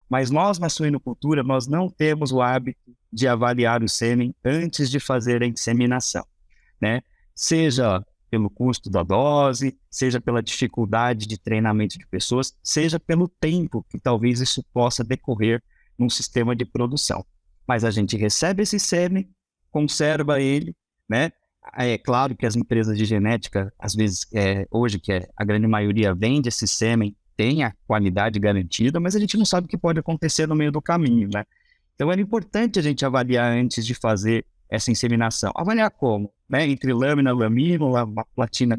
Mas nós, na suinocultura, nós não temos o hábito de avaliar o sêmen antes de fazer a inseminação, né? Seja pelo custo da dose, seja pela dificuldade de treinamento de pessoas, seja pelo tempo que talvez isso possa decorrer num sistema de produção. Mas a gente recebe esse sêmen, conserva ele, né? É claro que as empresas de genética, às vezes, hoje, a grande maioria vende esse sêmen, tem a qualidade garantida, mas a gente não sabe o que pode acontecer no meio do caminho, né? Então, é importante a gente avaliar antes de fazer essa inseminação. Avaliar como? Né? Entre lâmina, lamínula, uma platina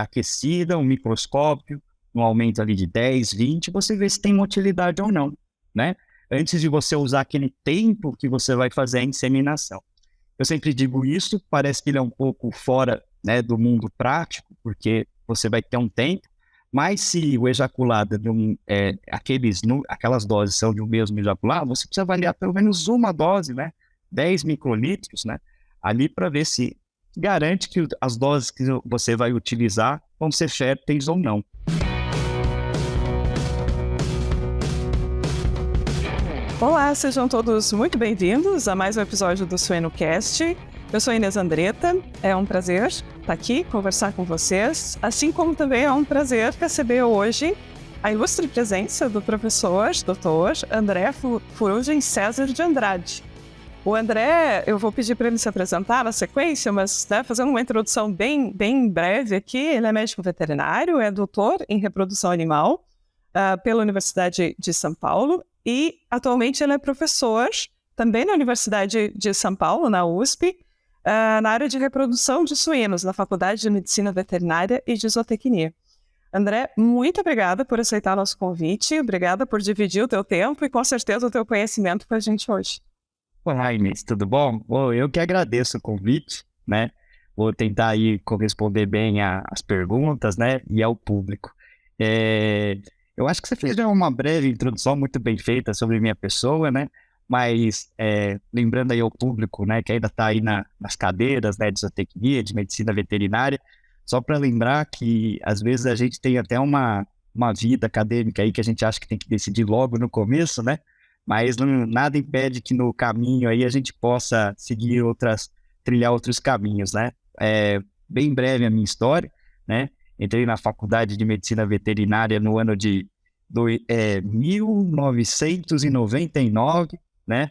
aquecida, um microscópio, um aumento ali de 10, 20, você vê se tem utilidade ou não, né? Antes de você usar aquele tempo que você vai fazer a inseminação. Eu sempre digo isso, parece que ele é um pouco fora, né, do mundo prático, porque você vai ter um tempo, mas se o ejaculado, aquelas doses são de um mesmo ejaculado, você precisa avaliar pelo menos uma dose, né, 10 microlitros, né, ali para ver se garante que as doses que você vai utilizar vão ser férteis ou não. Olá, sejam todos muito bem-vindos a mais um episódio do SuenoCast. Eu sou Inês Andretta, é um prazer estar aqui, conversar com vocês, assim como também é um prazer receber hoje a ilustre presença do professor, doutor André Ferrugem César de Andrade. O André, eu vou pedir para ele se apresentar na sequência, mas fazendo uma introdução bem breve aqui, ele é médico veterinário, é doutor em reprodução animal pela Universidade de São Paulo, e atualmente ele é professor também na Universidade de São Paulo, na USP, na área de reprodução de suínos, na Faculdade de Medicina Veterinária e de Zootecnia. André, muito obrigada por aceitar nosso convite, obrigada por dividir o teu tempo e com certeza o teu conhecimento com a gente hoje. Olá, Inês, tudo bom? Bom, eu que agradeço o convite, né? Vou tentar aí corresponder bem às perguntas, né? E ao público. Eu acho que você fez já uma breve introdução muito bem feita sobre minha pessoa, né? Mas lembrando aí ao público, né, que ainda está aí nas cadeiras, né, de zootecnia, de medicina veterinária, só para lembrar que às vezes a gente tem até uma vida acadêmica aí que a gente acha que tem que decidir logo no começo, né? Mas nada impede que no caminho aí a gente possa trilhar outros caminhos, né? Bem breve a minha história, né? Entrei na Faculdade de Medicina Veterinária no ano de 1999, né?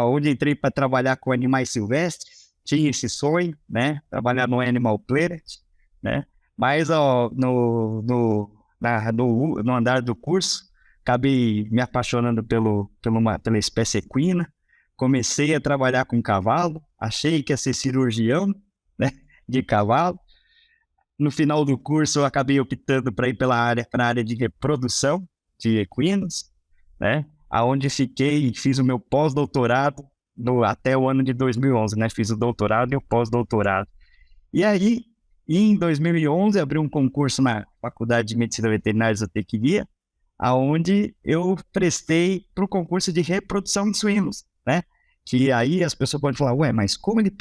Onde entrei para trabalhar com animais silvestres, tinha esse sonho, né? Trabalhar no Animal Planet, né? Mas no andar do curso, acabei me apaixonando pela espécie equina, comecei a trabalhar com cavalo, achei que ia ser cirurgião, né, de cavalo. No final do curso, eu acabei optando para ir para a área de reprodução de equinos, né, aonde fiquei e fiz o meu pós-doutorado até o ano de 2011, né, fiz o doutorado e o pós-doutorado. E aí, em 2011, abri um concurso na Faculdade de Medicina Veterinária e Zootecnia, aonde eu prestei para o concurso de reprodução de suínos, né? Que aí as pessoas podem falar, ué, mas como ele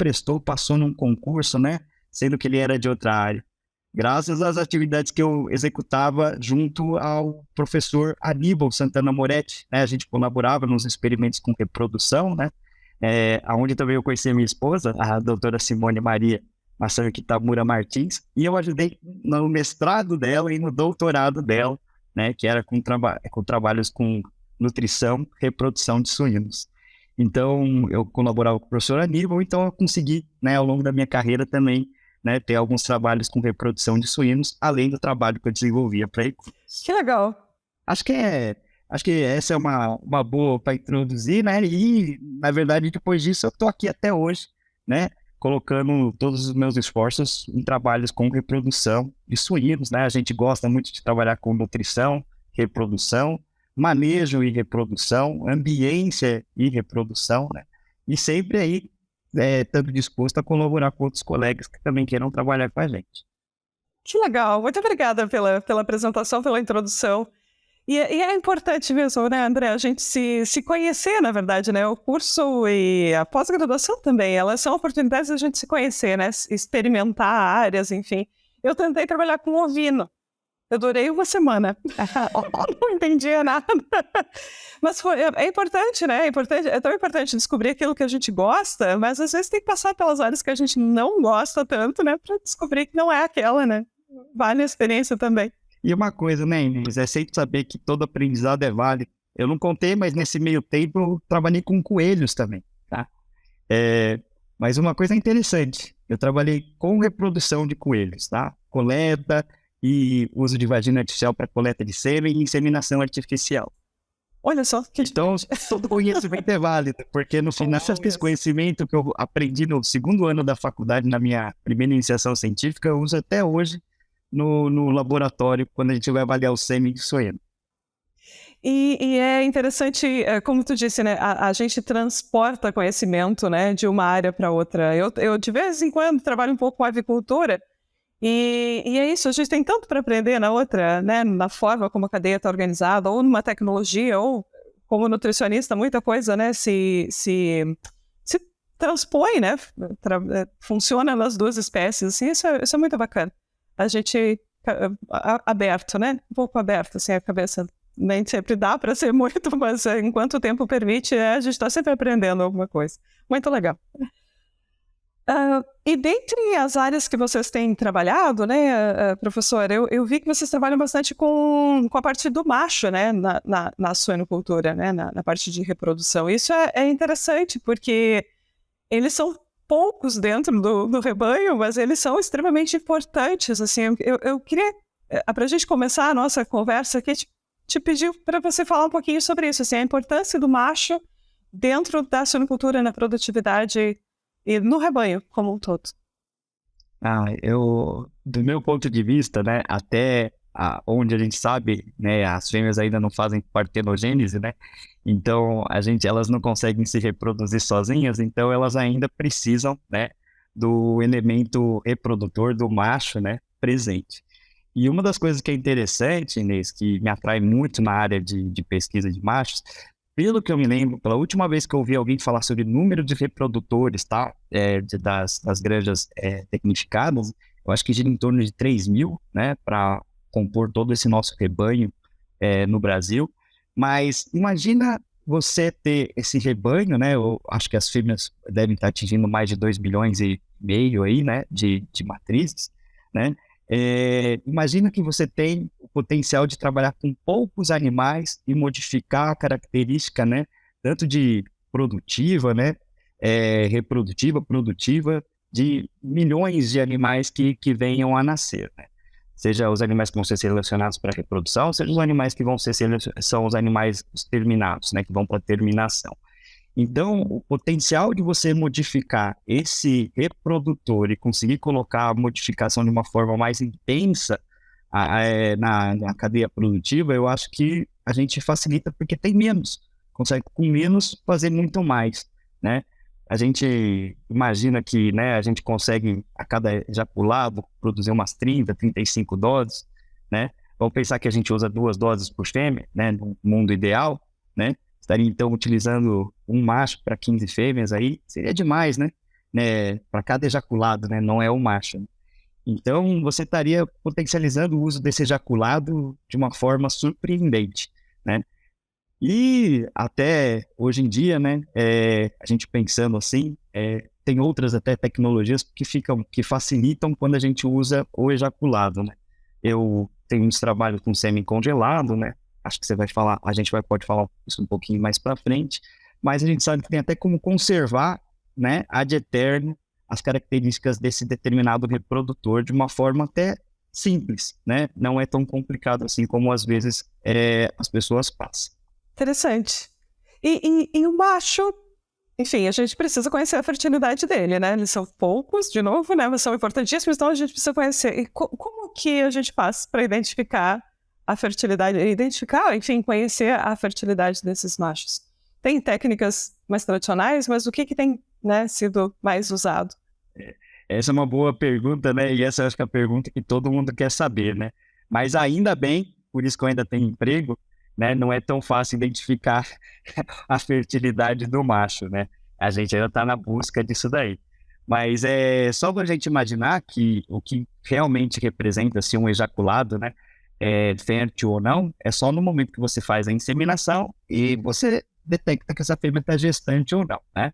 passou num concurso, né? Sendo que ele era de outra área. Graças às atividades que eu executava junto ao professor Aníbal Santana Moretti, né? A gente colaborava nos experimentos com reprodução, né? Onde também eu conheci a minha esposa, a doutora Simone Maria Massaro Kitamura Martins, e eu ajudei no mestrado dela e no doutorado dela, né, que era com trabalhos com nutrição, reprodução de suínos. Então, eu colaborava com o professor Aníbal, então eu consegui, né, ao longo da minha carreira também, né, ter alguns trabalhos com reprodução de suínos, além do trabalho que eu desenvolvia para equinos. Que legal! Acho que essa é uma boa para introduzir, né, e, na verdade, depois disso, eu estou aqui até hoje, né, colocando todos os meus esforços em trabalhos com reprodução de suínos, né? A gente gosta muito de trabalhar com nutrição, reprodução, manejo e reprodução, ambiência e reprodução, né? E sempre aí estando disposto a colaborar com outros colegas que também queiram trabalhar com a gente. Que legal! Muito obrigada pela apresentação, pela introdução. E é importante mesmo, né, André, a gente se conhecer, na verdade, né? O curso e a pós-graduação também, elas são oportunidades de a gente se conhecer, né? Experimentar áreas, enfim. Eu tentei trabalhar com ovino, Eu durei uma semana. Não entendia nada. Mas é importante, né? É tão importante descobrir aquilo que a gente gosta, mas às vezes tem que passar pelas áreas que a gente não gosta tanto, né? Para descobrir que não é aquela, né? Vale a experiência também. E uma coisa, né, Inês, é sempre saber que todo aprendizado é válido. Eu não contei, mas nesse meio tempo eu trabalhei com coelhos também, tá? Mas uma coisa interessante, eu trabalhei com reprodução de coelhos, tá? Coleta e uso de vagina artificial para coleta de sêmen e inseminação artificial. Olha só, que Então, todo conhecimento é válido, porque no final, esse conhecimento que eu aprendi no segundo ano da faculdade, na minha primeira iniciação científica, eu uso até hoje no laboratório, quando a gente vai avaliar o sêmen de suíno. E é interessante, como tu disse, né? A gente transporta conhecimento, né, de uma área para outra. Eu, de vez em quando, trabalho um pouco com avicultura, e é isso, a gente tem tanto para aprender na outra, né? Na forma como a cadeia está organizada, ou numa tecnologia, ou como nutricionista, muita coisa, né? Se transpõe, né? Funciona nas duas espécies, assim, isso é muito bacana. A gente aberto, né? Um pouco aberto, assim, a cabeça. Nem sempre dá para ser muito, mas enquanto o tempo permite, a gente está sempre aprendendo alguma coisa. Muito legal. E dentre as áreas que vocês têm trabalhado, né, professor, eu vi que vocês trabalham bastante com a parte do macho, né, na suinocultura, né, na parte de reprodução. Isso é interessante, porque eles são poucos dentro do rebanho, mas eles são extremamente importantes. Assim, eu queria, para a gente começar a nossa conversa aqui, te pedir para você falar um pouquinho sobre isso, assim, a importância do macho dentro da suinocultura, na produtividade e no rebanho como um todo. Do meu ponto de vista, né, até onde a gente sabe, né, as fêmeas ainda não fazem partenogênese, né, então elas não conseguem se reproduzir sozinhas, então elas ainda precisam, né, do elemento reprodutor do macho, né, presente. E uma das coisas que é interessante, Inês, que me atrai muito na área de pesquisa de machos, pelo que eu me lembro, pela última vez que eu ouvi alguém falar sobre número de reprodutores, tá? Das granjas tecnificadas, eu acho que gira em torno de 3.000, né? Para compor todo esse nosso rebanho no Brasil. Mas imagina você ter esse rebanho, né? Eu acho que as fêmeas devem estar atingindo mais de 2,5 milhões aí, né? De matrizes, né? Imagina que você tem o potencial de trabalhar com poucos animais e modificar a característica, né, tanto de produtiva, né, reprodutiva, produtiva, de milhões de animais que venham a nascer, né? Seja os animais que vão ser selecionados para reprodução, seja os animais que vão ser são os animais terminados, né, que vão para terminação. Então, o potencial de você modificar esse reprodutor e conseguir colocar a modificação de uma forma mais intensa na cadeia produtiva, eu acho que a gente facilita porque tem menos. Consegue com menos fazer muito mais, né? A gente imagina que, né, a gente consegue a cada ejaculado produzir umas 30, 35 doses, né? Vamos pensar que a gente usa 2 doses por fêmea, né, no mundo ideal, né? Estaria, então, utilizando um macho para 15 fêmeas aí, seria demais, né? Para cada ejaculado, né? Não é o macho. Né? Então, você estaria potencializando o uso desse ejaculado de uma forma surpreendente, né? E até hoje em dia, né? A gente pensando assim, tem outras até tecnologias que facilitam quando a gente usa o ejaculado, né? Eu tenho uns trabalhos com sêmen congelado, né? Acho que a gente pode falar isso um pouquinho mais para frente, mas a gente sabe que tem até como conservar, né, ad eterno as características desse determinado reprodutor de uma forma até simples, né? Não é tão complicado assim como às vezes as pessoas passam. Interessante. E o macho, enfim, a gente precisa conhecer a fertilidade dele, né? Eles são poucos, de novo, né? Mas são importantíssimos, então a gente precisa conhecer. E como que a gente faz para identificar a fertilidade, enfim, conhecer a fertilidade desses machos? Tem técnicas mais tradicionais, mas o que tem, né, sido mais usado? Essa é uma boa pergunta, né? E essa eu acho que é a pergunta que todo mundo quer saber, né? Mas ainda bem, por isso que eu ainda tenho emprego, né? Não é tão fácil identificar a fertilidade do macho, né? A gente ainda está na busca disso daí. Mas é só para a gente imaginar que o que realmente representa assim, um ejaculado, né? fértil ou não, é só no momento que você faz a inseminação e você detecta que essa fêmea está gestante ou não, né?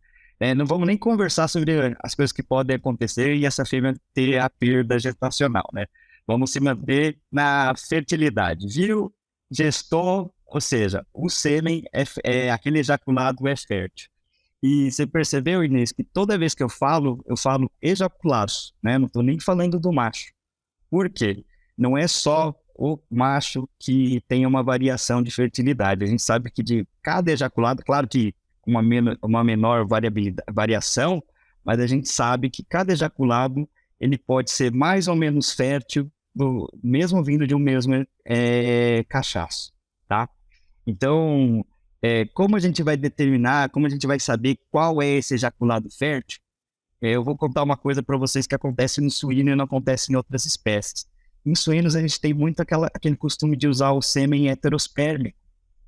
Não vamos nem conversar sobre as coisas que podem acontecer e essa fêmea ter a perda gestacional, né? Vamos se manter na fertilidade, viu? Gestou, ou seja, o sêmen, aquele ejaculado é fértil. E você percebeu, Inês, que toda vez que eu falo ejaculados, né? Não estou nem falando do macho. Por quê? Não é só o macho que tem uma variação de fertilidade. A gente sabe que de cada ejaculado, claro que uma menor variação, mas a gente sabe que cada ejaculado ele pode ser mais ou menos fértil, mesmo vindo de um mesmo cachaço, tá? Então, como a gente vai determinar, como a gente vai saber qual é esse ejaculado fértil? Eu vou contar uma coisa para vocês que acontece no suíno e não acontece em outras espécies. Em suínos, a gente tem muito aquele costume de usar o sêmen heterospérmico,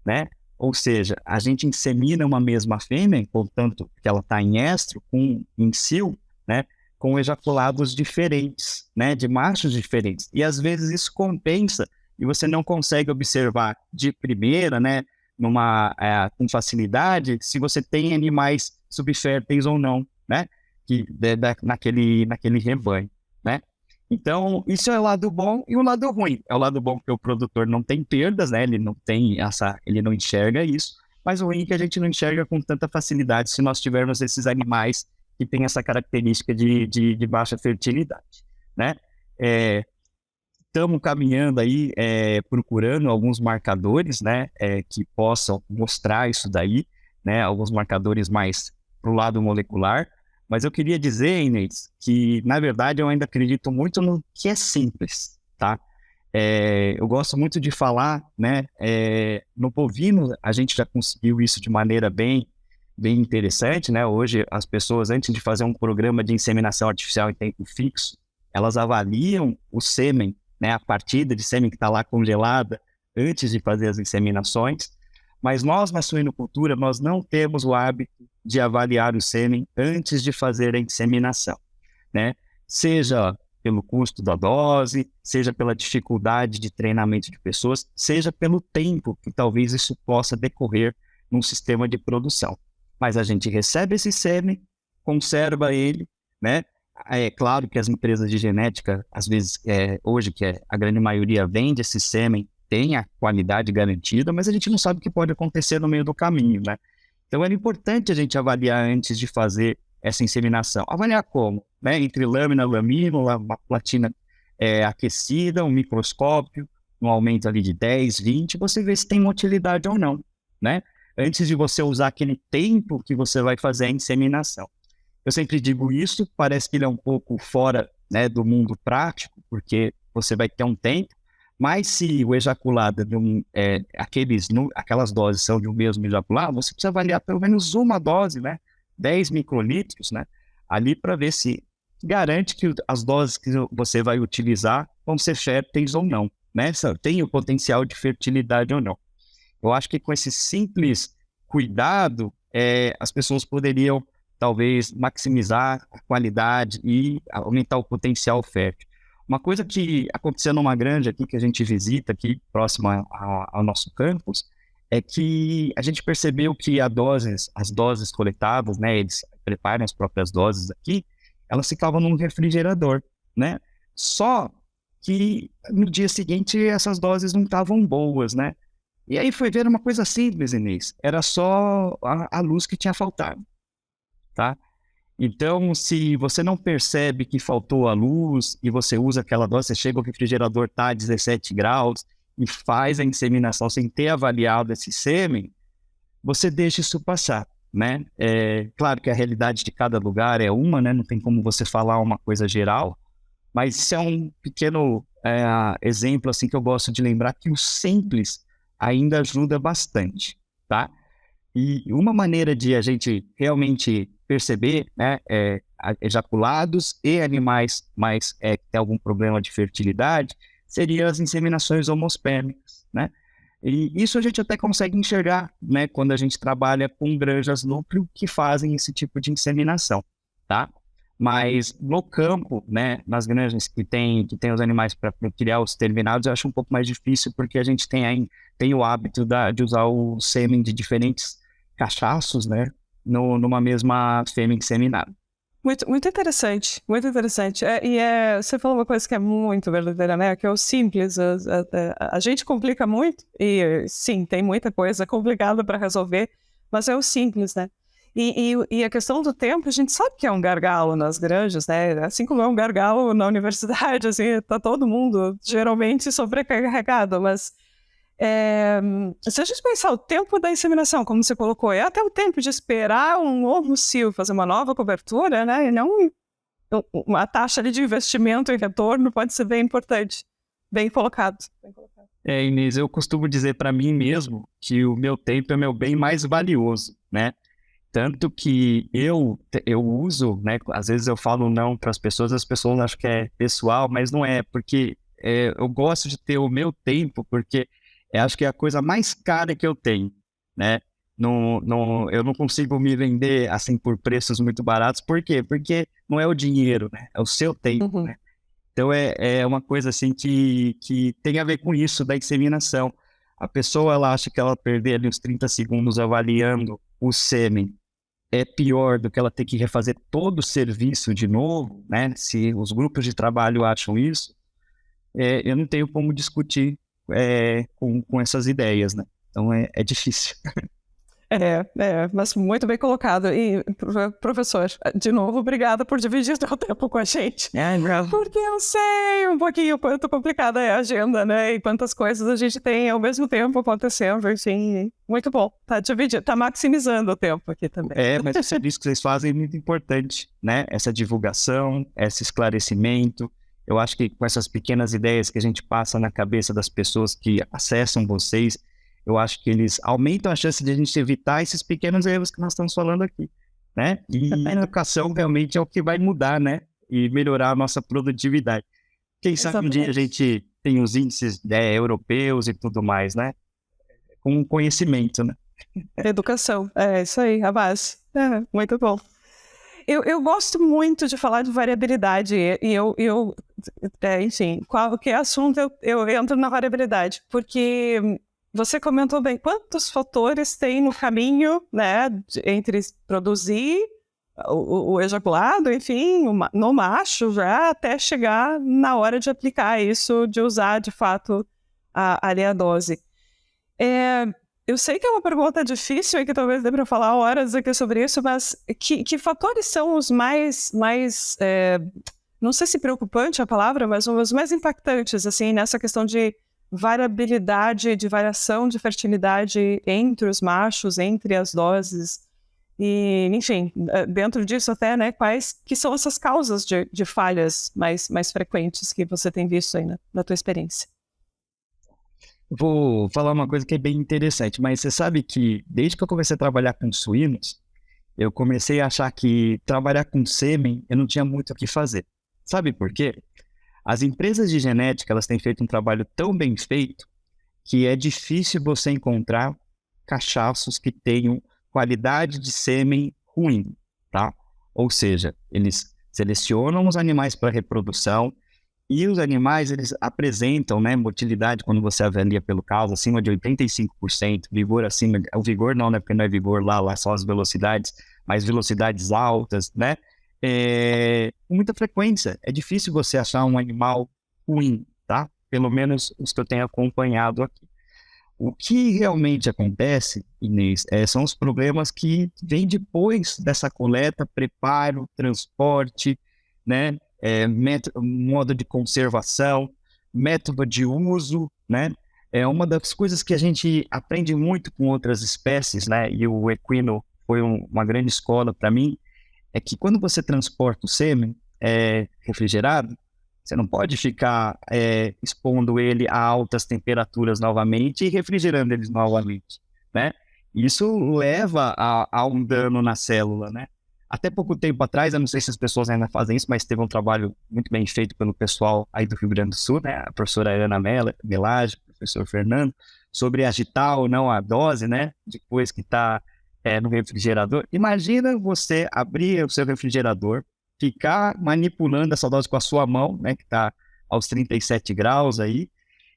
né? Ou seja, a gente insemina uma mesma fêmea, portanto, que ela está em estro, em cio, né? Com ejaculados diferentes, né? De machos diferentes. E às vezes isso compensa e você não consegue observar de primeira, né? Com facilidade, se você tem animais subférteis ou não, né? Naquele rebanho, né? Então, isso é o lado bom e o lado ruim. É o lado bom que o produtor não tem perdas, né? Ele não enxerga isso, mas o ruim é que a gente não enxerga com tanta facilidade se nós tivermos esses animais que têm essa característica de baixa fertilidade, né? Estamos caminhando aí, procurando alguns marcadores, né? Que possam mostrar isso daí, né? Alguns marcadores mais para o lado molecular. Mas eu queria dizer, Inês, que na verdade eu ainda acredito muito no que é simples, tá? Eu gosto muito de falar, né? No bovino a gente já conseguiu isso de maneira bem interessante, né? Hoje as pessoas, antes de fazer um programa de inseminação artificial em tempo fixo, elas avaliam o sêmen, né? A partida de sêmen que está lá congelada antes de fazer as inseminações. Mas nós, na suinocultura, nós não temos o hábito de avaliar o sêmen antes de fazer a inseminação, né? Seja pelo custo da dose, seja pela dificuldade de treinamento de pessoas, seja pelo tempo que talvez isso possa decorrer num sistema de produção. Mas a gente recebe esse sêmen, conserva ele, né? É claro que as empresas de genética, às vezes, hoje, a grande maioria vende esse sêmen, tem a qualidade garantida, mas a gente não sabe o que pode acontecer no meio do caminho, né? Então, é importante a gente avaliar antes de fazer essa inseminação. Avaliar como? Né? Entre lâmina, lamínula, uma platina aquecida, um microscópio, um aumento ali de 10, 20, você vê se tem uma utilidade ou não, né? Antes de você usar aquele tempo que você vai fazer a inseminação. Eu sempre digo isso, parece que ele é um pouco fora, né, do mundo prático, porque você vai ter um tempo, mas se o ejaculado, aquelas doses são de um mesmo ejaculado, você precisa avaliar pelo menos uma dose, né? 10 microlitros, né? Ali para ver se garante que as doses que você vai utilizar vão ser férteis ou não, né? Se tem o potencial de fertilidade ou não. Eu acho que com esse simples cuidado, as pessoas poderiam talvez maximizar a qualidade e aumentar o potencial fértil. Uma coisa que aconteceu numa granja aqui que a gente visita aqui próximo ao nosso campus é que a gente percebeu que as doses coletadas, né, eles preparam as próprias doses aqui, elas ficavam num refrigerador, né? Só que no dia seguinte essas doses não estavam boas, né? E aí foi ver uma coisa simples, Inês, era só a luz que tinha faltado, tá? Então, se você não percebe que faltou a luz e você usa aquela dose, você chega, o refrigerador está a 17 graus e faz a inseminação sem ter avaliado esse sêmen, você deixa isso passar, né? Claro que a realidade de cada lugar é uma, né? Não tem como você falar uma coisa geral, mas isso é um pequeno exemplo assim, que eu gosto de lembrar que o simples ainda ajuda bastante, tá? E uma maneira de a gente realmente perceber, né, ejaculados e animais que têm algum problema de fertilidade, seriam as inseminações homospérmicas, né? E isso a gente até consegue enxergar, né, quando a gente trabalha com granjas núcleo que fazem esse tipo de inseminação, tá? Mas no campo, né, nas granjas que tem os animais para criar os terminados, eu acho um pouco mais difícil, porque a gente tem o hábito de usar o sêmen de diferentes cachaços, né, numa mesma fêmea inseminada. Muito, muito interessante, muito interessante. Você falou uma coisa que é muito verdadeira, né? Que é o simples. A gente complica muito, e sim, tem muita coisa complicada para resolver, mas é o simples, né? E a questão do tempo, a gente sabe que é um gargalo nas granjas, né? Assim como é um gargalo na universidade, assim, tá todo mundo geralmente sobrecarregado, mas se a gente pensar o tempo da inseminação, como você colocou, é até o tempo de esperar um ovo cio fazer uma nova cobertura, né? E não uma taxa ali de investimento e retorno pode ser bem importante. Bem colocado. Inês, eu costumo dizer para mim mesmo que o meu tempo é meu bem mais valioso, né? Tanto que eu uso, né? Às vezes eu falo não para as pessoas acham que é pessoal, mas não é, porque eu gosto de ter o meu tempo, porque acho que é a coisa mais cara que eu tenho, né? Eu não consigo me vender assim por preços muito baratos, por quê? Porque não é o dinheiro, né? É o seu tempo, Uhum. né? Então é uma coisa assim que tem a ver com isso da inseminação. A pessoa ela acha que ela perder ali uns 30 segundos avaliando o sêmen é pior do que ela ter que refazer todo o serviço de novo, né? Se os grupos de trabalho acham isso, eu não tenho como discutir com essas ideias, né? Então é difícil. Mas muito bem colocado. E, professor, de novo, obrigada por dividir seu tempo com a gente. Porque eu sei um pouquinho quanto complicada é a agenda, né? E quantas coisas a gente tem ao mesmo tempo acontecendo, assim. Muito bom. Tá dividindo, tá maximizando o tempo aqui também. Mas o serviço que vocês fazem é muito importante, né? Essa divulgação, esse esclarecimento. Eu acho que com essas pequenas ideias que a gente passa na cabeça das pessoas que acessam vocês, eu acho que eles aumentam a chance de a gente evitar esses pequenos erros que nós estamos falando aqui, né? E a educação realmente é o que vai mudar, né? E melhorar a nossa produtividade. Quem sabe um dia a gente tem os índices europeus e tudo mais, né? Com conhecimento, né? Educação, é isso aí, a base. Muito bom. Eu gosto muito de falar de variabilidade enfim, qualquer assunto eu entro na variabilidade, porque você comentou bem quantos fatores tem no caminho, né, entre produzir o ejaculado, enfim, no macho já, até chegar na hora de aplicar isso, de usar de fato ali a dose. Eu sei que é uma pergunta difícil e que talvez dê para falar horas aqui sobre isso, mas que fatores são os mais não sei se preocupante a palavra, mas os mais impactantes, assim, nessa questão de variabilidade, de variação de fertilidade entre os machos, entre as doses, e, enfim, dentro disso até, né, quais que são essas causas de falhas mais frequentes que você tem visto aí na tua experiência? Vou falar uma coisa que é bem interessante, mas você sabe que desde que eu comecei a trabalhar com suínos, eu comecei a achar que trabalhar com sêmen eu não tinha muito o que fazer. Sabe por quê? As empresas de genética elas têm feito um trabalho tão bem feito que é difícil você encontrar cachaços que tenham qualidade de sêmen ruim, tá? Ou seja, eles selecionam os animais para reprodução e os animais, eles apresentam, né, motilidade quando você avalia pelo caso, acima de 85%, vigor acima, o vigor não, né, porque não é vigor lá são as velocidades, mas velocidades altas, né, com muita frequência. É difícil você achar um animal ruim, tá? Pelo menos os que eu tenho acompanhado aqui. O que realmente acontece, Inês, são os problemas que vêm depois dessa coleta, preparo, transporte, né? Modo de conservação, método de uso, né? É uma das coisas que a gente aprende muito com outras espécies, né? E o equino foi uma grande escola para mim, é que quando você transporta o sêmen refrigerado, você não pode ficar expondo ele a altas temperaturas novamente e refrigerando eles novamente, né? Isso leva a um dano na célula, né? Até pouco tempo atrás, eu não sei se as pessoas ainda fazem isso, mas teve um trabalho muito bem feito pelo pessoal aí do Rio Grande do Sul, né? A professora Ana Melage, o professor Fernando, sobre agitar ou não a dose, né? Depois que está no refrigerador. Imagina você abrir o seu refrigerador, ficar manipulando essa dose com a sua mão, né, que está aos 37 graus aí,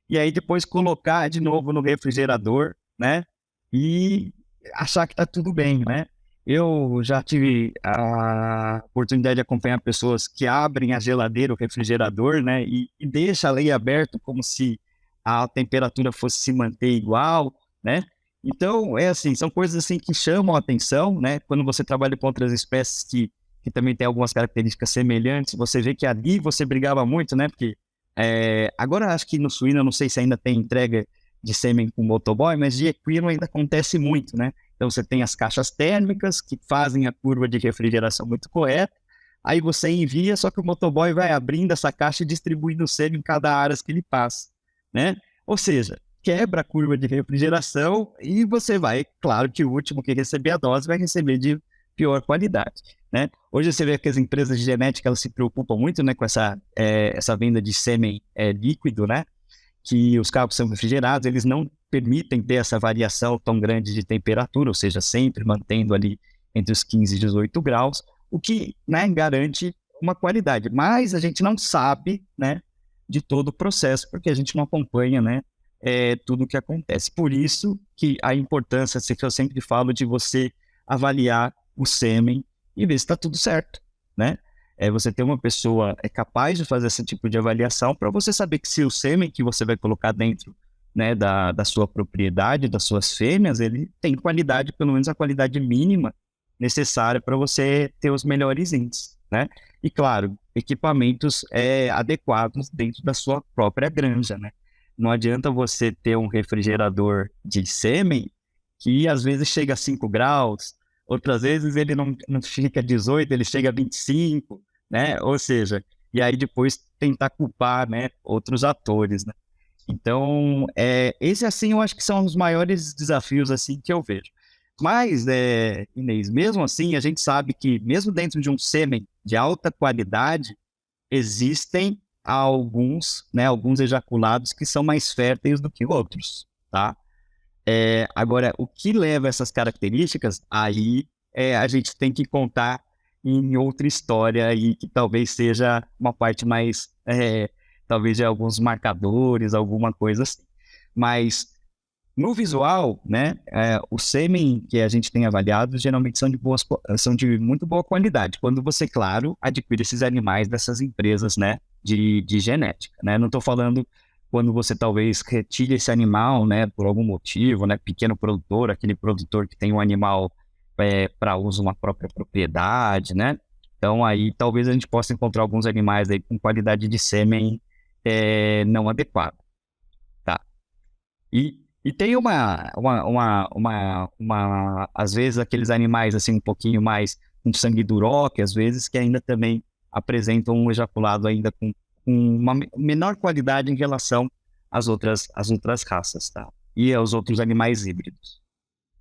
e aí depois colocar de novo no refrigerador, né, e achar que está tudo bem, né. Eu já tive a oportunidade de acompanhar pessoas que abrem a geladeira, o refrigerador, né, e deixa ali aberto como se a temperatura fosse se manter igual, né. Então, é assim, são coisas assim que chamam a atenção, né, quando você trabalha com outras espécies que também tem algumas características semelhantes, você vê que ali você brigava muito, né, porque agora acho que no suíno, eu não sei se ainda tem entrega de sêmen com motoboy, mas de equino ainda acontece muito, né. Então, você tem as caixas térmicas que fazem a curva de refrigeração muito correta, aí você envia, só que o motoboy vai abrindo essa caixa e distribuindo o sêmen em cada aras que ele passa, né? Ou seja, quebra a curva de refrigeração e você vai, claro que o último que receber a dose vai receber de pior qualidade, né? Hoje você vê que as empresas de genética elas se preocupam muito, né, com essa venda de sêmen líquido, né? Que os carros são refrigerados, eles não permitem ter essa variação tão grande de temperatura, ou seja, sempre mantendo ali entre os 15 e 18 graus, o que, né, garante uma qualidade. Mas a gente não sabe, né, de todo o processo, porque a gente não acompanha, né, tudo o que acontece. Por isso que a importância, que eu sempre falo, de você avaliar o sêmen e ver se está tudo certo, né? Você ter uma pessoa capaz de fazer esse tipo de avaliação para você saber que se o sêmen que você vai colocar dentro, né, da sua propriedade, das suas fêmeas, ele tem qualidade, pelo menos a qualidade mínima necessária para você ter os melhores índices, né? E claro, equipamentos adequados dentro da sua própria granja, né? Não adianta você ter um refrigerador de sêmen que às vezes chega a 5 graus, outras vezes ele não fica a 18, ele chega a 25, né? Ou seja, e aí depois tentar culpar, né, outros atores, né? Então, esse assim eu acho que são os maiores desafios assim que eu vejo. Mas, Inês, mesmo assim, a gente sabe que mesmo dentro de um sêmen de alta qualidade, existem alguns ejaculados que são mais férteis do que outros, tá? Agora, o que leva a essas características, aí a gente tem que contar em outra história aí, que talvez seja uma parte mais, talvez de alguns marcadores, alguma coisa assim. Mas no visual, né, o sêmen que a gente tem avaliado geralmente são de muito boa qualidade, quando você, claro, adquire esses animais dessas empresas, né, de genética, né? Não estou falando quando você talvez retire esse animal, né, por algum motivo, né, pequeno produtor, aquele produtor que tem um animal para uso uma própria propriedade, né? Então aí talvez a gente possa encontrar alguns animais aí com qualidade de sêmen não adequada, tá? E tem às vezes aqueles animais assim um pouquinho mais com sangue duroque, às vezes que ainda também apresentam um ejaculado ainda com uma menor qualidade em relação às outras raças, tá? E aos outros animais híbridos.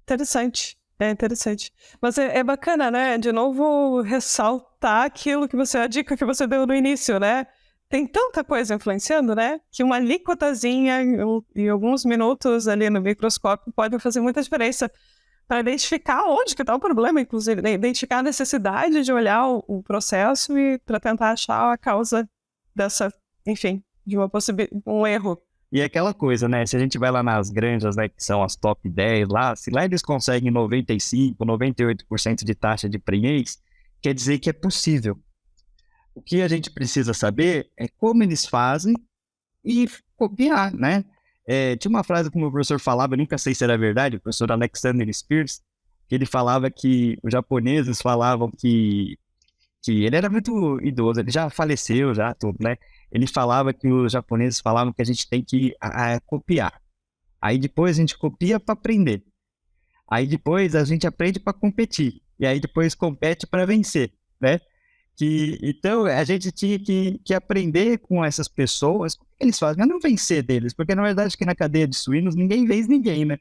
Interessante, interessante. Mas é bacana, né? De novo, ressaltar a dica que você deu no início, né? Tem tanta coisa influenciando, né? Que uma alíquotazinha em alguns minutos ali no microscópio pode fazer muita diferença para identificar onde que está o problema, inclusive, né? Identificar a necessidade de olhar o processo e para tentar achar a causa dessa, enfim, de um erro. E é aquela coisa, né? Se a gente vai lá nas granjas, né, que são as top 10 lá, se lá eles conseguem 95%, 98% de taxa de prenhez, quer dizer que é possível. O que a gente precisa saber é como eles fazem e copiar, né? Tinha uma frase que o meu professor falava, eu nunca sei se era verdade, o professor Alexander Spears, que ele falava que os japoneses falavam que ele era muito idoso, ele já faleceu, já tudo, né? Ele falava que os japoneses falavam que a gente tem que copiar. Aí depois a gente copia para aprender. Aí depois a gente aprende para competir. E aí depois compete para vencer, né? Então, a gente tinha que aprender com essas pessoas o que eles fazem, mas não vencer deles, porque na verdade que na cadeia de suínos ninguém vence ninguém, né?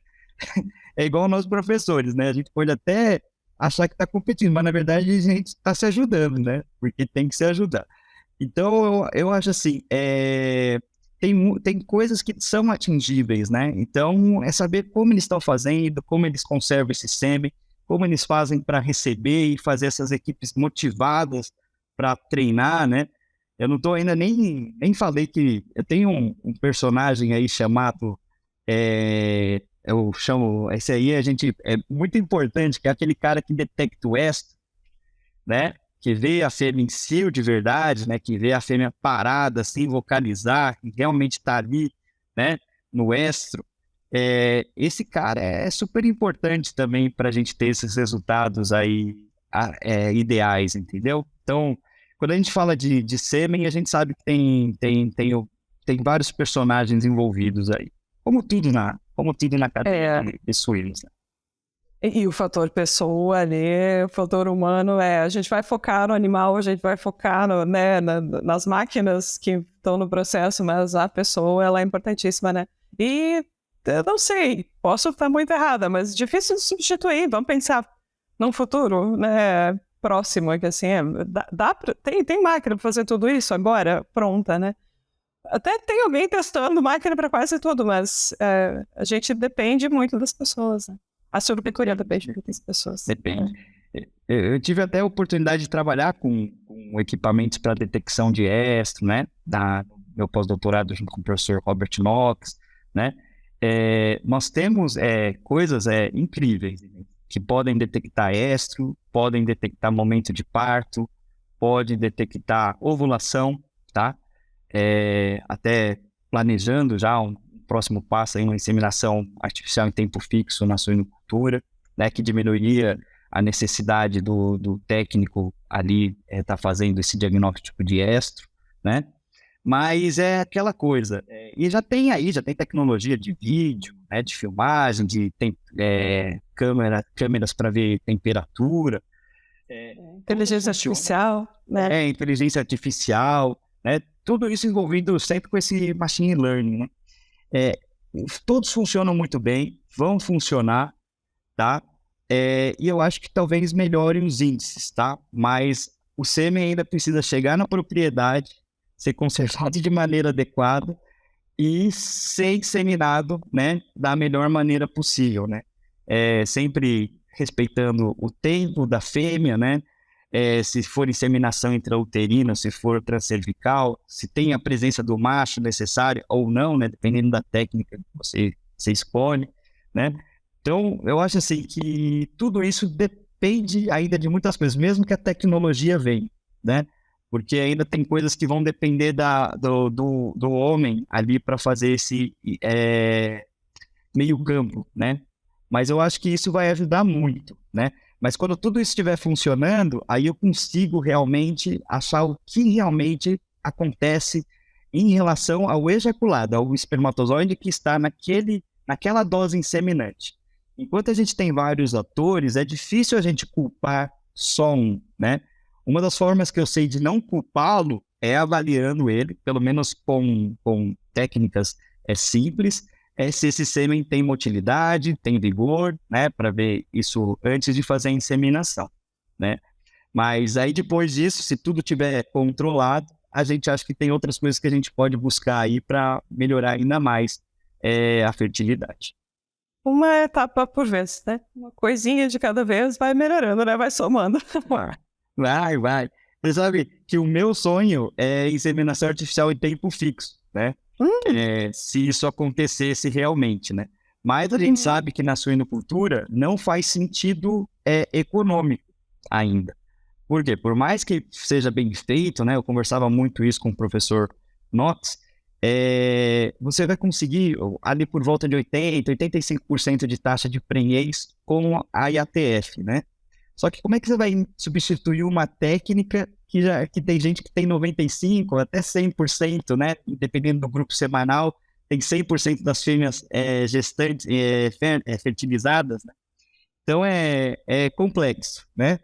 É igual nós professores, né? A gente pode até achar que está competindo, mas na verdade a gente está se ajudando, né? Porque tem que se ajudar. Então, eu acho assim, tem coisas que são atingíveis, né? Então, é saber como eles estão fazendo, como eles conservam esse sêmen, como eles fazem para receber e fazer essas equipes motivadas para treinar, né? Eu não tô ainda nem falei que eu tenho um personagem aí chamado, eu chamo, esse aí é muito importante, que é aquele cara que detecta o estro, né? Que vê a fêmea em si de verdade, né? Que vê a fêmea parada, sem vocalizar, que realmente está ali, né? No estro. Esse cara é super importante também para a gente ter esses resultados aí ideais, entendeu? Então, quando a gente fala de sêmen, a gente sabe que tem vários personagens envolvidos aí. Como tudo na cadeia de suínos, né? E o fator pessoa ali, o fator humano, a gente vai focar no animal, a gente vai focar nas máquinas que estão no processo, mas a pessoa, ela é importantíssima, né? E eu não sei, posso estar muito errada, mas difícil de substituir. Vamos pensar num futuro, né, próximo, que assim, tem máquina para fazer tudo isso agora, pronta, né? Até tem alguém testando máquina para quase tudo, mas a gente depende muito das pessoas, né? A suinocultura depende das pessoas. Depende. Eu tive até a oportunidade de trabalhar com equipamentos para detecção de estro, né? No meu pós-doutorado junto com o professor Robert Knox, né? Nós temos coisas incríveis, né? Que podem detectar estro, podem detectar momento de parto, podem detectar ovulação, tá? Até planejando já um próximo passo, uma inseminação artificial em tempo fixo na suinocultura, né, que diminuiria a necessidade do técnico ali tá fazendo esse diagnóstico de estro, né? Mas é aquela coisa, e já tem tecnologia de vídeo, né, de filmagem, tem câmeras para ver temperatura. Inteligência artificial, né? Inteligência artificial, né? Tudo isso envolvido sempre com esse machine learning, né? Todos funcionam muito bem, vão funcionar, tá? E eu acho que talvez melhorem os índices, tá? Mas o sêmen ainda precisa chegar na propriedade, ser conservado de maneira adequada e ser inseminado, né, da melhor maneira possível, né? Sempre respeitando o tempo da fêmea, né? Se for inseminação intrauterina, se for transcervical, se tem a presença do macho necessária ou não, né? Dependendo da técnica que você escolhe, né? Então, eu acho assim que tudo isso depende ainda de muitas coisas, mesmo que a tecnologia venha, né? Porque ainda tem coisas que vão depender do homem ali para fazer esse meio campo, né? Mas eu acho que isso vai ajudar muito, né? Mas quando tudo isso estiver funcionando, aí eu consigo realmente achar o que realmente acontece em relação ao ejaculado, ao espermatozoide que está naquela dose inseminante. Enquanto a gente tem vários atores, é difícil a gente culpar só um, né? Uma das formas que eu sei de não culpá-lo é avaliando ele, pelo menos com técnicas simples, se esse sêmen tem motilidade, tem vigor, né, para ver isso antes de fazer a inseminação, né? Mas aí depois disso, se tudo tiver controlado, a gente acha que tem outras coisas que a gente pode buscar aí para melhorar ainda mais a fertilidade. Uma etapa por vez, né? Uma coisinha de cada vez vai melhorando, né? Vai somando. Vai. Você sabe que o meu sonho é inseminação artificial em tempo fixo, né? Se isso acontecesse realmente, né? Mas a gente sabe que na suinocultura não faz sentido econômico ainda. Por quê? Por mais que seja bem feito, né? Eu conversava muito isso com o professor Knox, você vai conseguir ali por volta de 85% de taxa de prenhez com a IATF, né? Só que como é que você vai substituir uma técnica que tem gente que tem 95% até 100%, né? Dependendo do grupo semanal, tem 100% das fêmeas gestantes fertilizadas, né? Então é complexo, né?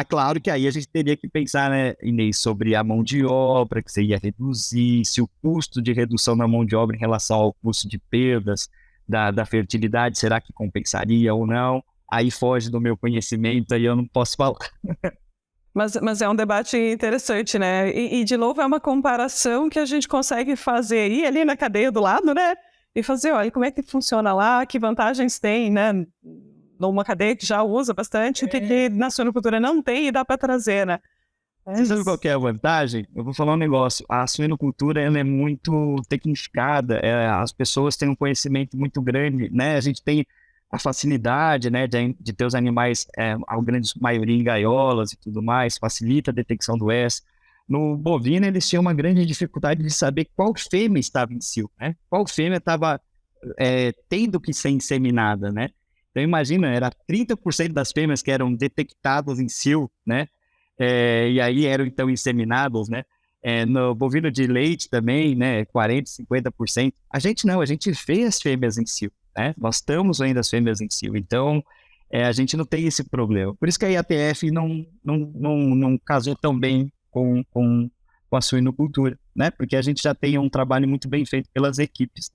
Claro que aí a gente teria que pensar, né, Inês, sobre a mão de obra que você ia reduzir, se o custo de redução da mão de obra em relação ao custo de perdas da fertilidade, será que compensaria ou não? Aí foge do meu conhecimento, aí eu não posso falar. Mas é um debate interessante, né? E, de novo, é uma comparação que a gente consegue fazer, ir ali na cadeia do lado, né? E fazer, olha, como é que funciona lá, que vantagens tem, né? Numa cadeia que já usa bastante, que na suinocultura não tem e dá para trazer, né? Você sabe qual que é a vantagem? Eu vou falar um negócio. A suinocultura, ela é muito tecnificada. As pessoas têm um conhecimento muito grande, né? A gente tem a facilidade, né, de ter os animais, a grande maioria em gaiolas e tudo mais, facilita a detecção do S. No bovino, eles tinham uma grande dificuldade de saber qual fêmea estava em cio, né? Qual fêmea estava tendo que ser inseminada, né? Então, imagina, era 30% das fêmeas que eram detectadas em cio, né? E aí eram, então, inseminadas, né? No bovino de leite também, né? 40%, 50%. A gente não, a gente vê as fêmeas em cio, né? Nós estamos vendo as fêmeas em cio. Então, a gente não tem esse problema. Por isso que a IATF não casou tão bem com a suinocultura, né? Porque a gente já tem um trabalho muito bem feito pelas equipes.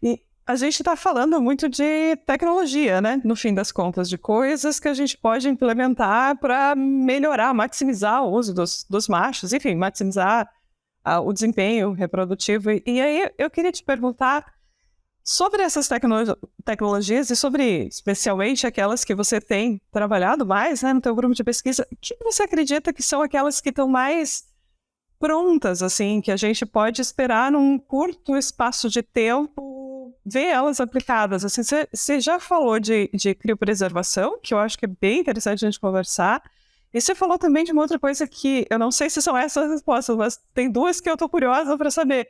E a gente está falando muito de tecnologia, né? No fim das contas, de coisas que a gente pode implementar para melhorar, maximizar o uso dos machos, enfim, maximizar o desempenho reprodutivo. E aí eu queria te perguntar sobre essas tecnologias e sobre, especialmente, aquelas que você tem trabalhado mais, né, no teu grupo de pesquisa, o que você acredita que são aquelas que estão mais prontas, assim, que a gente pode esperar num curto espaço de tempo ver elas aplicadas? Assim, você já falou de criopreservação, que eu acho que é bem interessante a gente conversar, e você falou também de uma outra coisa que eu não sei se são essas as respostas, mas tem duas que eu estou curiosa para saber,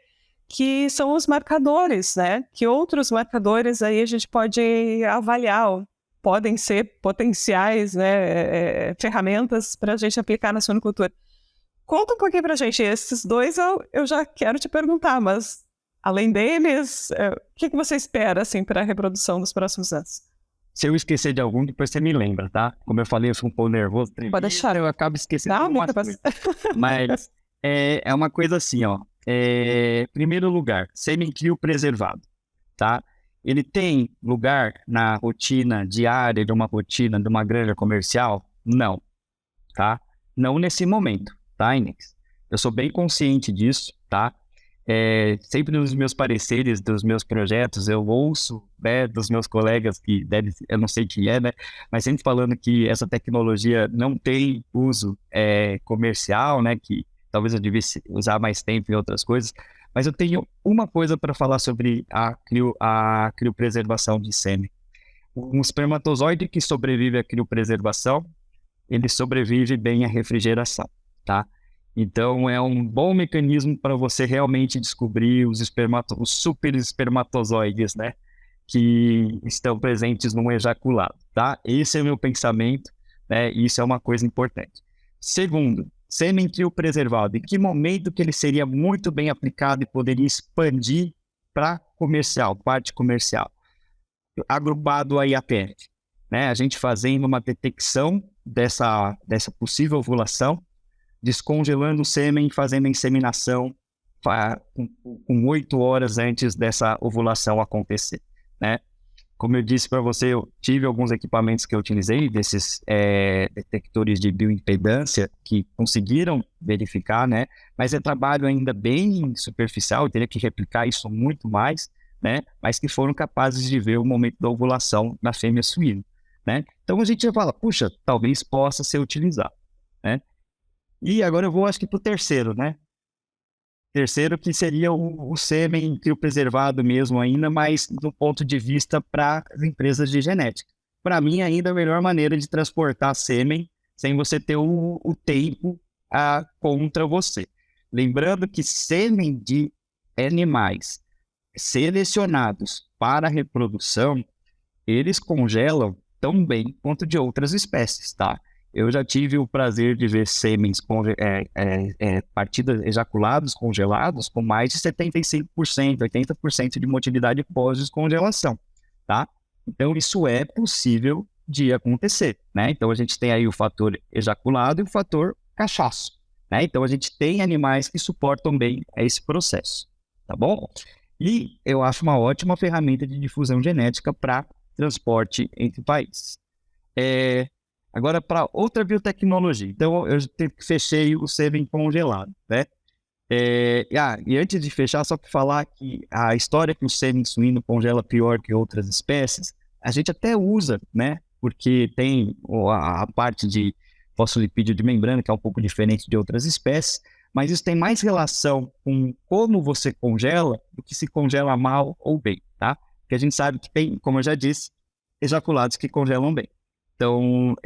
que são os marcadores, né? Que outros marcadores aí a gente pode avaliar, podem ser potenciais, né, ferramentas para a gente aplicar na suinocultura. Conta um pouquinho pra gente. Esses dois eu já quero te perguntar, mas além deles, o que você espera assim, para a reprodução dos próximos anos? Se eu esquecer de algum, depois você me lembra, tá? Como eu falei, eu sou um pouco nervoso. Pode deixar. Eu acabo esquecendo Não, algumas coisas. Mas é uma coisa assim, ó. Primeiro lugar, semi-crio preservado, tá? Ele tem lugar na rotina diária de uma rotina de uma granja comercial? Não, tá? Não nesse momento, tá, Inês? Eu sou bem consciente disso, tá? Sempre nos meus pareceres, dos meus projetos, eu ouço, né, dos meus colegas que devem, eu não sei quem né? Mas sempre falando que essa tecnologia não tem uso comercial, né? Que talvez eu devesse usar mais tempo em outras coisas. Mas eu tenho uma coisa para falar sobre a criopreservação de sêmen. Um espermatozoide que sobrevive à criopreservação, ele sobrevive bem à refrigeração, tá? Então, é um bom mecanismo para você realmente descobrir os super espermatozoides, né? Que estão presentes no ejaculado, tá? Esse é o meu pensamento, né? Isso é uma coisa importante. Segundo, sêmen criopreservado. Em que momento que ele seria muito bem aplicado e poderia expandir para comercial, parte comercial? Agrupado a IATF, né? A gente fazendo uma detecção dessa possível ovulação, descongelando o sêmen e fazendo a inseminação com 8 horas antes dessa ovulação acontecer, né? Como eu disse para você, eu tive alguns equipamentos que eu utilizei, desses detectores de bioimpedância, que conseguiram verificar, né? Mas é trabalho ainda bem superficial, eu teria que replicar isso muito mais, né? Mas que foram capazes de ver o momento da ovulação na fêmea suína, né? Então a gente já fala, puxa, talvez possa ser utilizado, né? E agora eu vou, acho que, para o terceiro, né? Terceiro, que seria o sêmen criopreservado mesmo ainda, mas do ponto de vista para as empresas de genética. Para mim, ainda a melhor maneira de transportar sêmen sem você ter o tempo contra você. Lembrando que sêmen de animais selecionados para reprodução, eles congelam tão bem quanto de outras espécies, tá? Eu já tive o prazer de ver sêmens partidas ejaculados congelados com mais de 75%, 80% de motilidade pós-descongelação, tá? Então, isso é possível de acontecer, né? Então, a gente tem aí o fator ejaculado e o fator cachaço, né? Então, a gente tem animais que suportam bem esse processo, tá bom? E eu acho uma ótima ferramenta de difusão genética para transporte entre países. Agora, para outra biotecnologia. Então, eu fechei o sêmen congelado, né? E antes de fechar, só para falar que a história que o sêmen suíno congela pior que outras espécies, a gente até usa, né? Porque tem a parte de fosfolipídio de membrana, que é um pouco diferente de outras espécies, mas isso tem mais relação com como você congela do que se congela mal ou bem, tá? Porque a gente sabe que tem, como eu já disse, ejaculados que congelam bem. Então,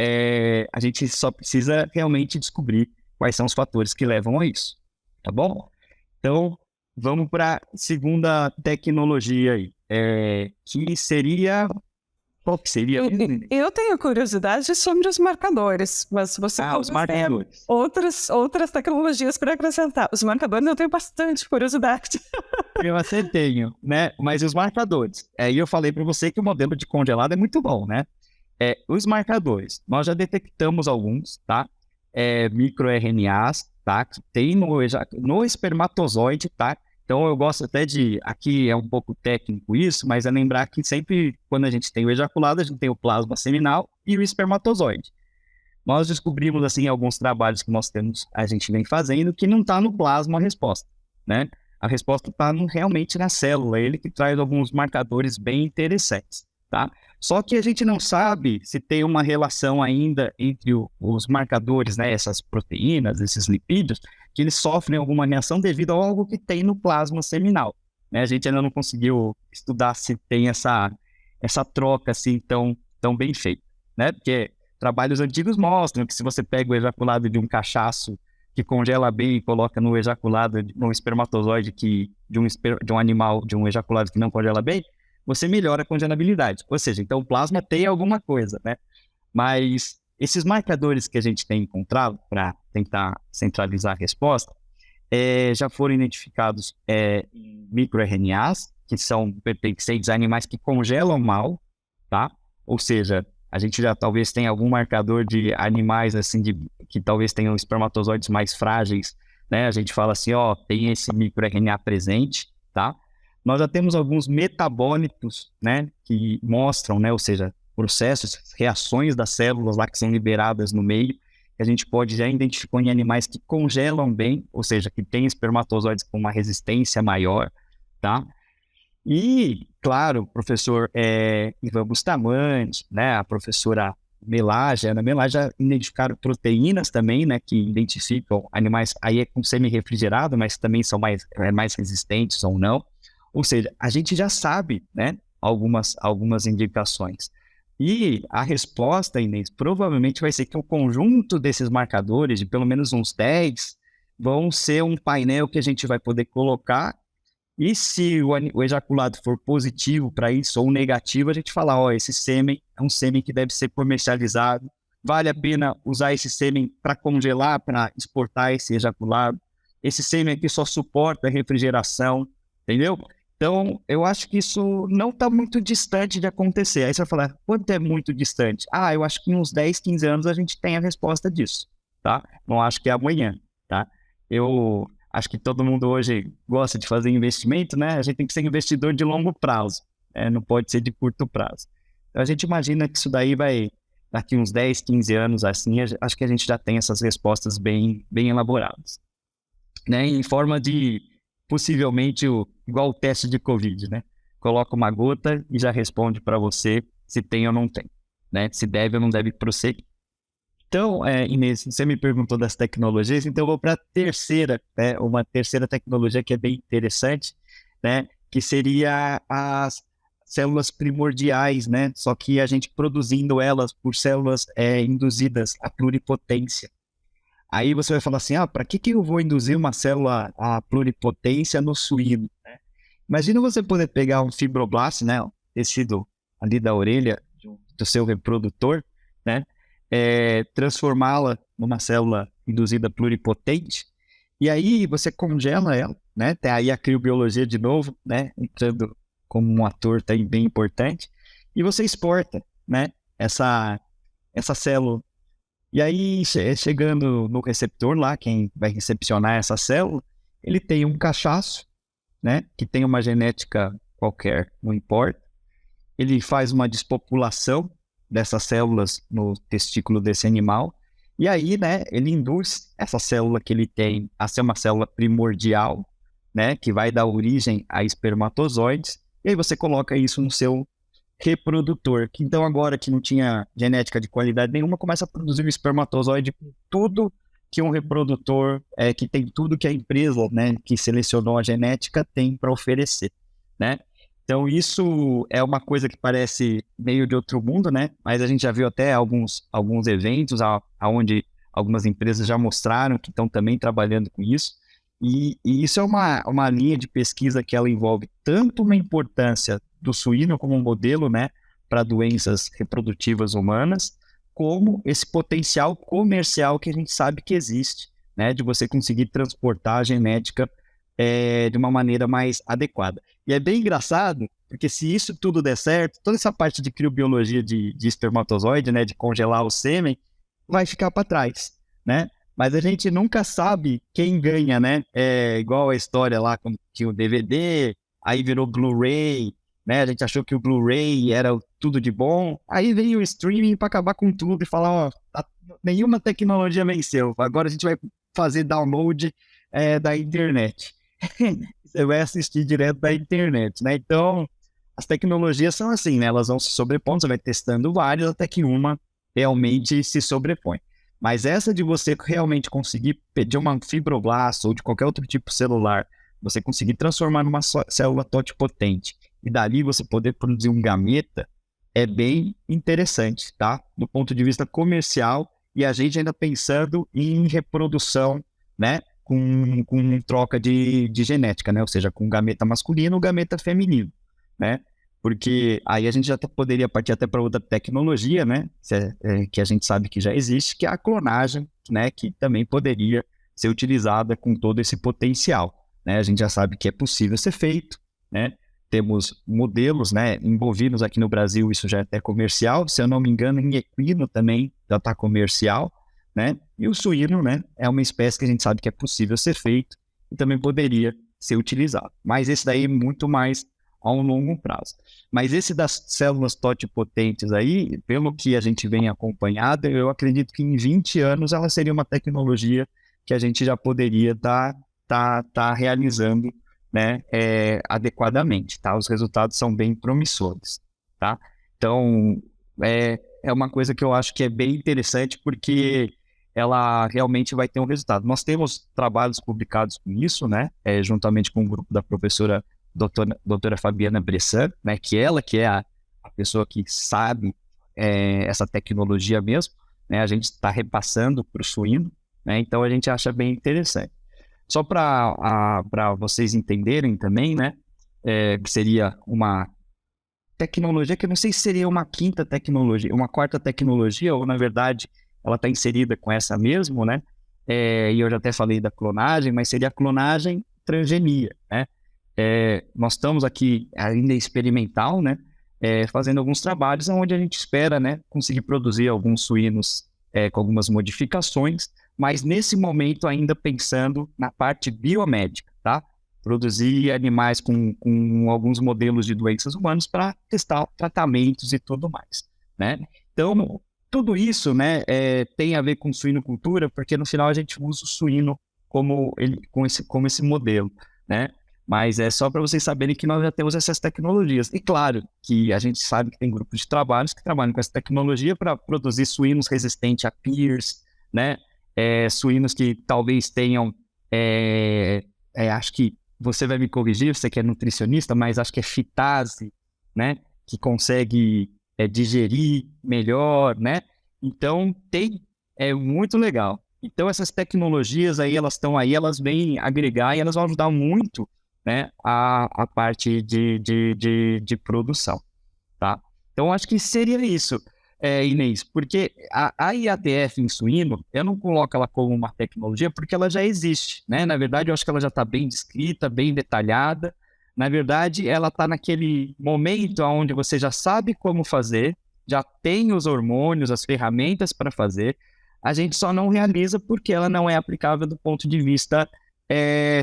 a gente só precisa realmente descobrir quais são os fatores que levam a isso, tá bom? Então, vamos para a segunda tecnologia aí, que seria... Qual que seria? Eu tenho curiosidade sobre os marcadores, mas você os marcadores. Outras tecnologias para acrescentar. Os marcadores eu tenho bastante curiosidade. Eu até tenho, né? Mas os marcadores. Aí eu falei para você que o modelo de congelado é muito bom, né? Os marcadores, nós já detectamos alguns, tá? MicroRNAs, tá? Que tem no espermatozoide, tá? Então eu gosto até de, aqui é um pouco técnico isso, mas é lembrar que sempre quando a gente tem o ejaculado, a gente tem o plasma seminal e o espermatozoide. Nós descobrimos, assim, alguns trabalhos que a gente vem fazendo, que não está no plasma a resposta, né? A resposta está realmente na célula, ele que traz alguns marcadores bem interessantes, tá? Só que a gente não sabe se tem uma relação ainda entre os marcadores, né? Essas proteínas, esses lipídios, que eles sofrem alguma reação devido a algo que tem no plasma seminal, né? A gente ainda não conseguiu estudar se tem essa troca assim tão bem feita, né? Porque trabalhos antigos mostram que se você pega o ejaculado de um cachaço que congela bem e coloca no ejaculado, no espermatozoide de um animal, de um ejaculado que não congela bem, você melhora a congelabilidade. Ou seja, então o plasma tem alguma coisa, né? Mas esses marcadores que a gente tem encontrado para tentar centralizar a resposta já foram identificados em microRNAs, que são pertencentes a animais que congelam mal, tá? Ou seja, a gente já talvez tenha algum marcador de animais assim que talvez tenham espermatozoides mais frágeis, né? A gente fala assim, tem esse microRNA presente, tá? Nós já temos alguns metabólitos, né, que mostram, né, ou seja, processos, reações das células lá que são liberadas no meio, que a gente pode já identificar em animais que congelam bem, ou seja, que têm espermatozoides com uma resistência maior, tá? E, claro, o professor Ivan Bustamante, né, a professora Ana Melage identificaram proteínas também, né, que identificam animais, aí com semi-refrigerado, mas também são mais resistentes ou não. Ou seja, a gente já sabe, né, algumas indicações. E a resposta, Inês, provavelmente vai ser que o conjunto desses marcadores, de pelo menos uns 10, vão ser um painel que a gente vai poder colocar. E se o ejaculado for positivo para isso ou negativo, a gente fala, esse sêmen é um sêmen que deve ser comercializado. Vale a pena usar esse sêmen para congelar, para exportar esse ejaculado. Esse sêmen aqui só suporta refrigeração, entendeu? Então, eu acho que isso não está muito distante de acontecer. Aí você vai falar, quanto é muito distante? Eu acho que em uns 10, 15 anos a gente tem a resposta disso, tá? Não acho que é amanhã, tá? Eu acho que todo mundo hoje gosta de fazer investimento, né? A gente tem que ser investidor de longo prazo, não pode ser de curto prazo. Então, a gente imagina que isso daí vai, daqui uns 10, 15 anos, assim, acho que a gente já tem essas respostas bem elaboradas, né? Em forma de, possivelmente, igual o teste de Covid, né? Coloca uma gota e já responde para você se tem ou não tem, né? Se deve ou não deve prosseguir. Então, Inês, você me perguntou das tecnologias, então eu vou para a terceira, né? Uma terceira tecnologia que é bem interessante, né? Que seria as células primordiais, né? Só que a gente produzindo elas por células induzidas à pluripotência. Aí você vai falar assim, para que eu vou induzir uma célula à pluripotência no suíno, né? Imagina você poder pegar um fibroblasto, né? Tecido ali da orelha do seu reprodutor, né? Transformá-la numa célula induzida pluripotente, e aí você congela ela, né? Tem aí a criobiologia de novo, né? Entrando como um ator também bem importante, e você exporta, né? Essa célula. E aí, chegando no receptor lá, quem vai recepcionar essa célula, ele tem um cachaço, né? Que tem uma genética qualquer, não importa. Ele faz uma despopulação dessas células no testículo desse animal, e aí, né, ele induz essa célula que ele tem a ser uma célula primordial, né, que vai dar origem a espermatozoides, e aí você coloca isso no seu reprodutor. Então agora que não tinha genética de qualidade nenhuma, começa a produzir um espermatozoide com tudo que um reprodutor, que tem tudo que a empresa, né, que selecionou a genética tem para oferecer, né? Então isso é uma coisa que parece meio de outro mundo, né? Mas a gente já viu até alguns eventos onde algumas empresas já mostraram que estão também trabalhando com isso. E isso é uma linha de pesquisa que ela envolve tanto uma importância do suíno como um modelo, né, para doenças reprodutivas humanas, como esse potencial comercial que a gente sabe que existe, né, de você conseguir transportar a genética de uma maneira mais adequada. E é bem engraçado, porque se isso tudo der certo, toda essa parte de criobiologia de espermatozoide, né, de congelar o sêmen, vai ficar para trás, né? Mas a gente nunca sabe quem ganha, né? É igual a história lá, quando tinha o DVD, aí virou Blu-ray, né? A gente achou que o Blu-ray era tudo de bom, aí veio o streaming para acabar com tudo e falar, ó, nenhuma tecnologia venceu, agora a gente vai fazer download da internet. Você vai assistir direto da internet, né? Então, as tecnologias são assim, né? Elas vão se sobrepondo, você vai testando várias até que uma realmente se sobrepõe. Mas essa de você realmente conseguir pedir uma fibroblasto ou de qualquer outro tipo celular, você conseguir transformar numa célula totipotente e dali você poder produzir um gameta, é bem interessante, tá? Do ponto de vista comercial, e a gente ainda pensando em reprodução, né? Com troca de genética, né? Ou seja, com gameta masculino ou gameta feminino, né? Porque aí a gente já poderia partir até para outra tecnologia, né? Que a gente sabe que já existe, que é a clonagem, né? Que também poderia ser utilizada com todo esse potencial, né? A gente já sabe que é possível ser feito, né? Temos modelos, né? Em bovinos aqui no Brasil, isso já é até comercial. Se eu não me engano, em equino também já está comercial, né? E o suíno, né? É uma espécie que a gente sabe que é possível ser feito e também poderia ser utilizado. Mas esse daí é muito mais a um longo prazo. Mas esse das células totipotentes aí, pelo que a gente vem acompanhado, eu acredito que em 20 anos ela seria uma tecnologia que a gente já poderia estar realizando, né, adequadamente, tá? Os resultados são bem promissores, tá? Então, é uma coisa que eu acho que é bem interessante porque ela realmente vai ter um resultado. Nós temos trabalhos publicados com isso, né, juntamente com o grupo da professora doutora Fabiana Bressan, né, que é a pessoa que sabe essa tecnologia mesmo, né, a gente está repassando para o suíno, né, então a gente acha bem interessante. Só para vocês entenderem também, né, que seria uma tecnologia que eu não sei se seria uma quinta tecnologia, uma quarta tecnologia, ou na verdade ela está inserida com essa mesmo, né, e eu já até falei da clonagem, mas seria a clonagem transgenia, né. Nós estamos aqui ainda experimental, né, fazendo alguns trabalhos onde a gente espera, né, conseguir produzir alguns suínos com algumas modificações, mas nesse momento ainda pensando na parte biomédica, tá? Produzir animais com alguns modelos de doenças humanas para testar tratamentos e tudo mais, né? Então, tudo isso, né, tem a ver com suinocultura, porque no final a gente usa o suíno como esse modelo, né? Mas é só para vocês saberem que nós já temos essas tecnologias. E claro que a gente sabe que tem grupos de trabalhos que trabalham com essa tecnologia para produzir suínos resistentes a PIRS, né? Suínos que talvez tenham, acho que você vai me corrigir, você que é nutricionista, mas acho que é fitase, né? Que consegue digerir melhor, né? Então, é muito legal. Então, essas tecnologias aí, elas estão aí, elas vêm agregar e elas vão ajudar muito, né, a parte de produção, tá? Então, acho que seria isso, Inês, porque a IATF em suíno, eu não coloco ela como uma tecnologia porque ela já existe, né? Na verdade, eu acho que ela já está bem descrita, bem detalhada. Na verdade, ela está naquele momento onde você já sabe como fazer, já tem os hormônios, as ferramentas para fazer, a gente só não realiza porque ela não é aplicável do ponto de vista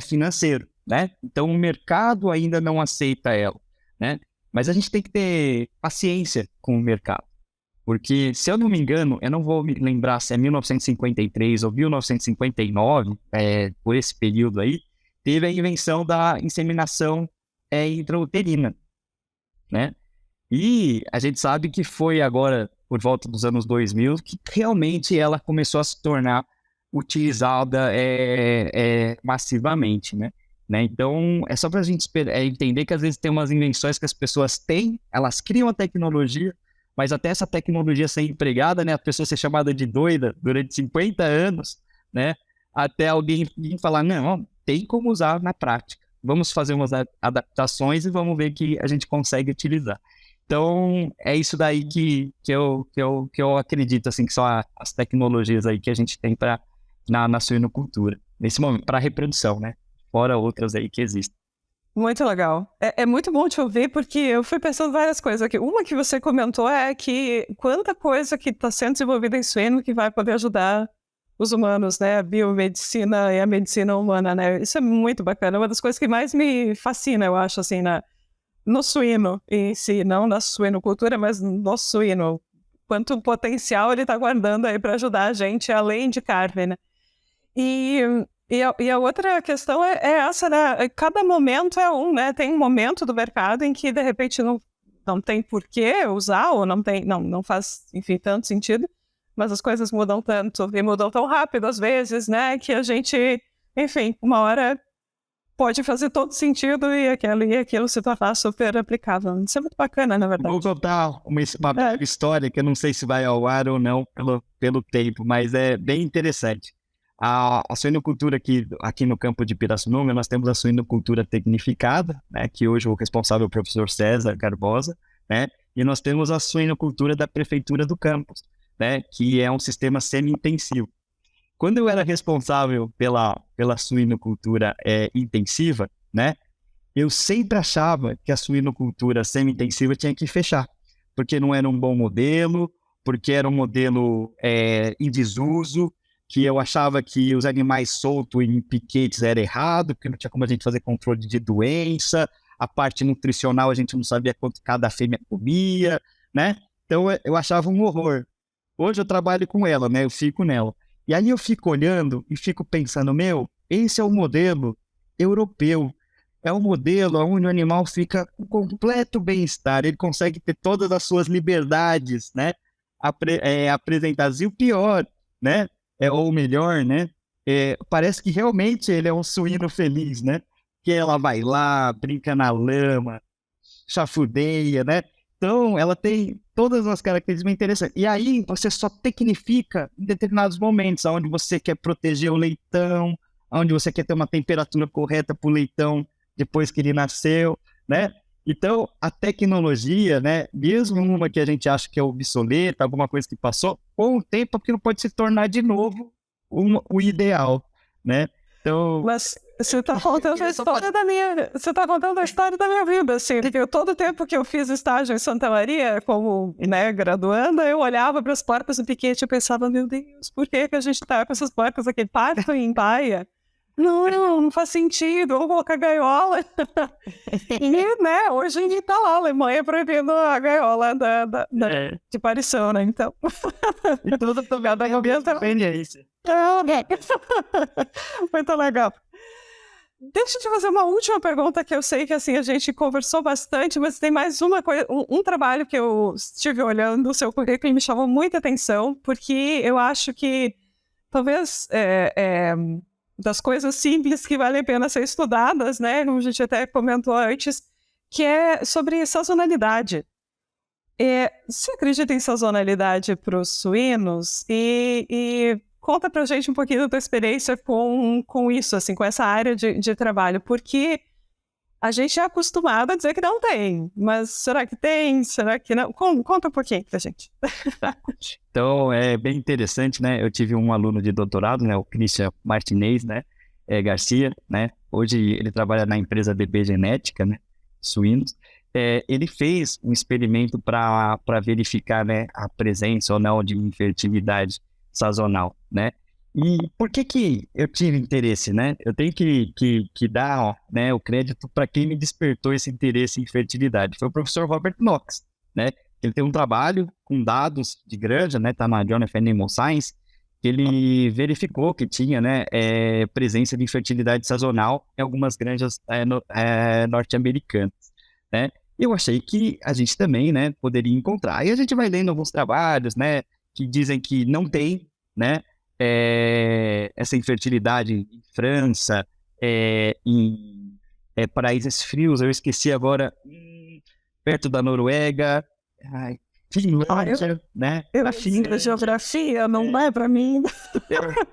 financeiro, né? Então, o mercado ainda não aceita ela, né? Mas a gente tem que ter paciência com o mercado. Porque, se eu não me engano, eu não vou me lembrar se é 1953 ou 1959, por esse período aí, teve a invenção da inseminação intrauterina, né? E a gente sabe que foi agora, por volta dos anos 2000, que realmente ela começou a se tornar utilizada massivamente, né? Então, é só para a gente entender que às vezes tem umas invenções que as pessoas têm, elas criam a tecnologia, mas até essa tecnologia ser empregada, né? A pessoa ser chamada de doida durante 50 anos, né? Até alguém vir falar, não, tem como usar na prática. Vamos fazer umas adaptações e vamos ver que a gente consegue utilizar. Então, é isso daí que eu acredito, assim, que são as tecnologias aí que a gente tem na suinocultura, nesse momento, para reprodução, né? Fora outras aí que existem. Muito legal. É muito bom te ouvir, porque eu fui pensando várias coisas aqui. Uma que você comentou é que quanta coisa que está sendo desenvolvida em suíno que vai poder ajudar os humanos, né? A biomedicina e a medicina humana, né? Isso é muito bacana. É uma das coisas que mais me fascina, eu acho, assim, no suíno em si, não na suinocultura, mas no suíno. Quanto potencial ele está guardando aí para ajudar a gente, além de carne, né? E a outra questão é essa, né? Cada momento é né? Tem um momento do mercado em que, de repente, não tem por que usar, ou não faz, enfim, tanto sentido, mas as coisas mudam tanto e mudam tão rápido, às vezes, né? Que a gente, enfim, uma hora pode fazer todo sentido e aquilo se tornar super aplicável. Isso é muito bacana, na verdade. Vou contar uma história que eu não sei se vai ao ar ou não pelo tempo, mas é bem interessante. A suinocultura aqui no campo de Pirassununga, nós temos a suinocultura tecnificada, né, que hoje o responsável é o professor César Garbosa, né, e nós temos a suinocultura da prefeitura do campus, né, que é um sistema semi-intensivo. Quando eu era responsável pela suinocultura intensiva, né, eu sempre achava que a suinocultura semi-intensiva tinha que fechar, porque não era um bom modelo, porque era um modelo em desuso, que eu achava que os animais soltos em piquetes era errado, porque não tinha como a gente fazer controle de doença, a parte nutricional a gente não sabia quanto cada fêmea comia, né? Então eu achava um horror. Hoje eu trabalho com ela, né? Eu fico nela. E aí eu fico olhando e fico pensando, esse é o modelo europeu. É um modelo onde o animal fica com completo bem-estar, ele consegue ter todas as suas liberdades, né? Apresentadas. E o pior, né? Ou melhor, né? Parece que realmente ele é um suíno feliz, né? Que ela vai lá, brinca na lama, chafudeia, né? Então, ela tem todas as características interessantes. E aí, você só tecnifica em determinados momentos, onde você quer proteger o leitão, onde você quer ter uma temperatura correta para o leitão depois que ele nasceu, né? Então, a tecnologia, né, mesmo uma que a gente acha que é obsoleta, alguma coisa que passou, com o tempo aquilo pode se tornar de novo o ideal, né? Então... Mas você está contando a história da minha vida, assim, porque todo o tempo que eu fiz estágio em Santa Maria, como, né, graduanda, eu olhava para as porcas do piquete e pensava, meu Deus, por que a gente está com essas porcas aqui? Parto em baia? Não faz sentido, vamos colocar gaiola. E, né, hoje a gente tá lá, a Alemanha proibindo a gaiola de parição, né, então. E tudo tocado em ambiente é isso. Muito legal. Deixa eu te fazer uma última pergunta, que eu sei que assim a gente conversou bastante, mas tem mais uma coisa, um trabalho que eu estive olhando o seu currículo e me chamou muita atenção, porque eu acho que talvez das coisas simples que vale a pena ser estudadas, né, como a gente até comentou antes, que é sobre sazonalidade. Você acredita em sazonalidade para os suínos? E conta pra gente um pouquinho da tua experiência com isso, assim, com essa área de trabalho, porque a gente é acostumado a dizer que não tem, mas será que tem? Será que não? Conta um pouquinho pra gente. Então, é bem interessante, né? Eu tive um aluno de doutorado, né? O Christian Martinez, né? Garcia, né? Hoje ele trabalha na empresa DB Genética, né? Suínos. Ele fez um experimento para verificar, né, a presença ou não de infertilidade sazonal, né? E por que eu tive interesse, né? Eu tenho que dar, né, o crédito para quem me despertou esse interesse em fertilidade. Foi o professor Robert Knox, né? Ele tem um trabalho com dados de granja, né? Tá na Journal of Animal Science, que ele verificou que tinha, né, presença de infertilidade sazonal em algumas granjas norte-americanas, né? Eu achei que a gente também, né, poderia encontrar. Aí a gente vai lendo alguns trabalhos, né, que dizem que não tem, né, essa infertilidade em França, em países frios, eu esqueci agora, perto da Noruega, ai, Finlândia, né? Eu ensino geografia, não é para mim.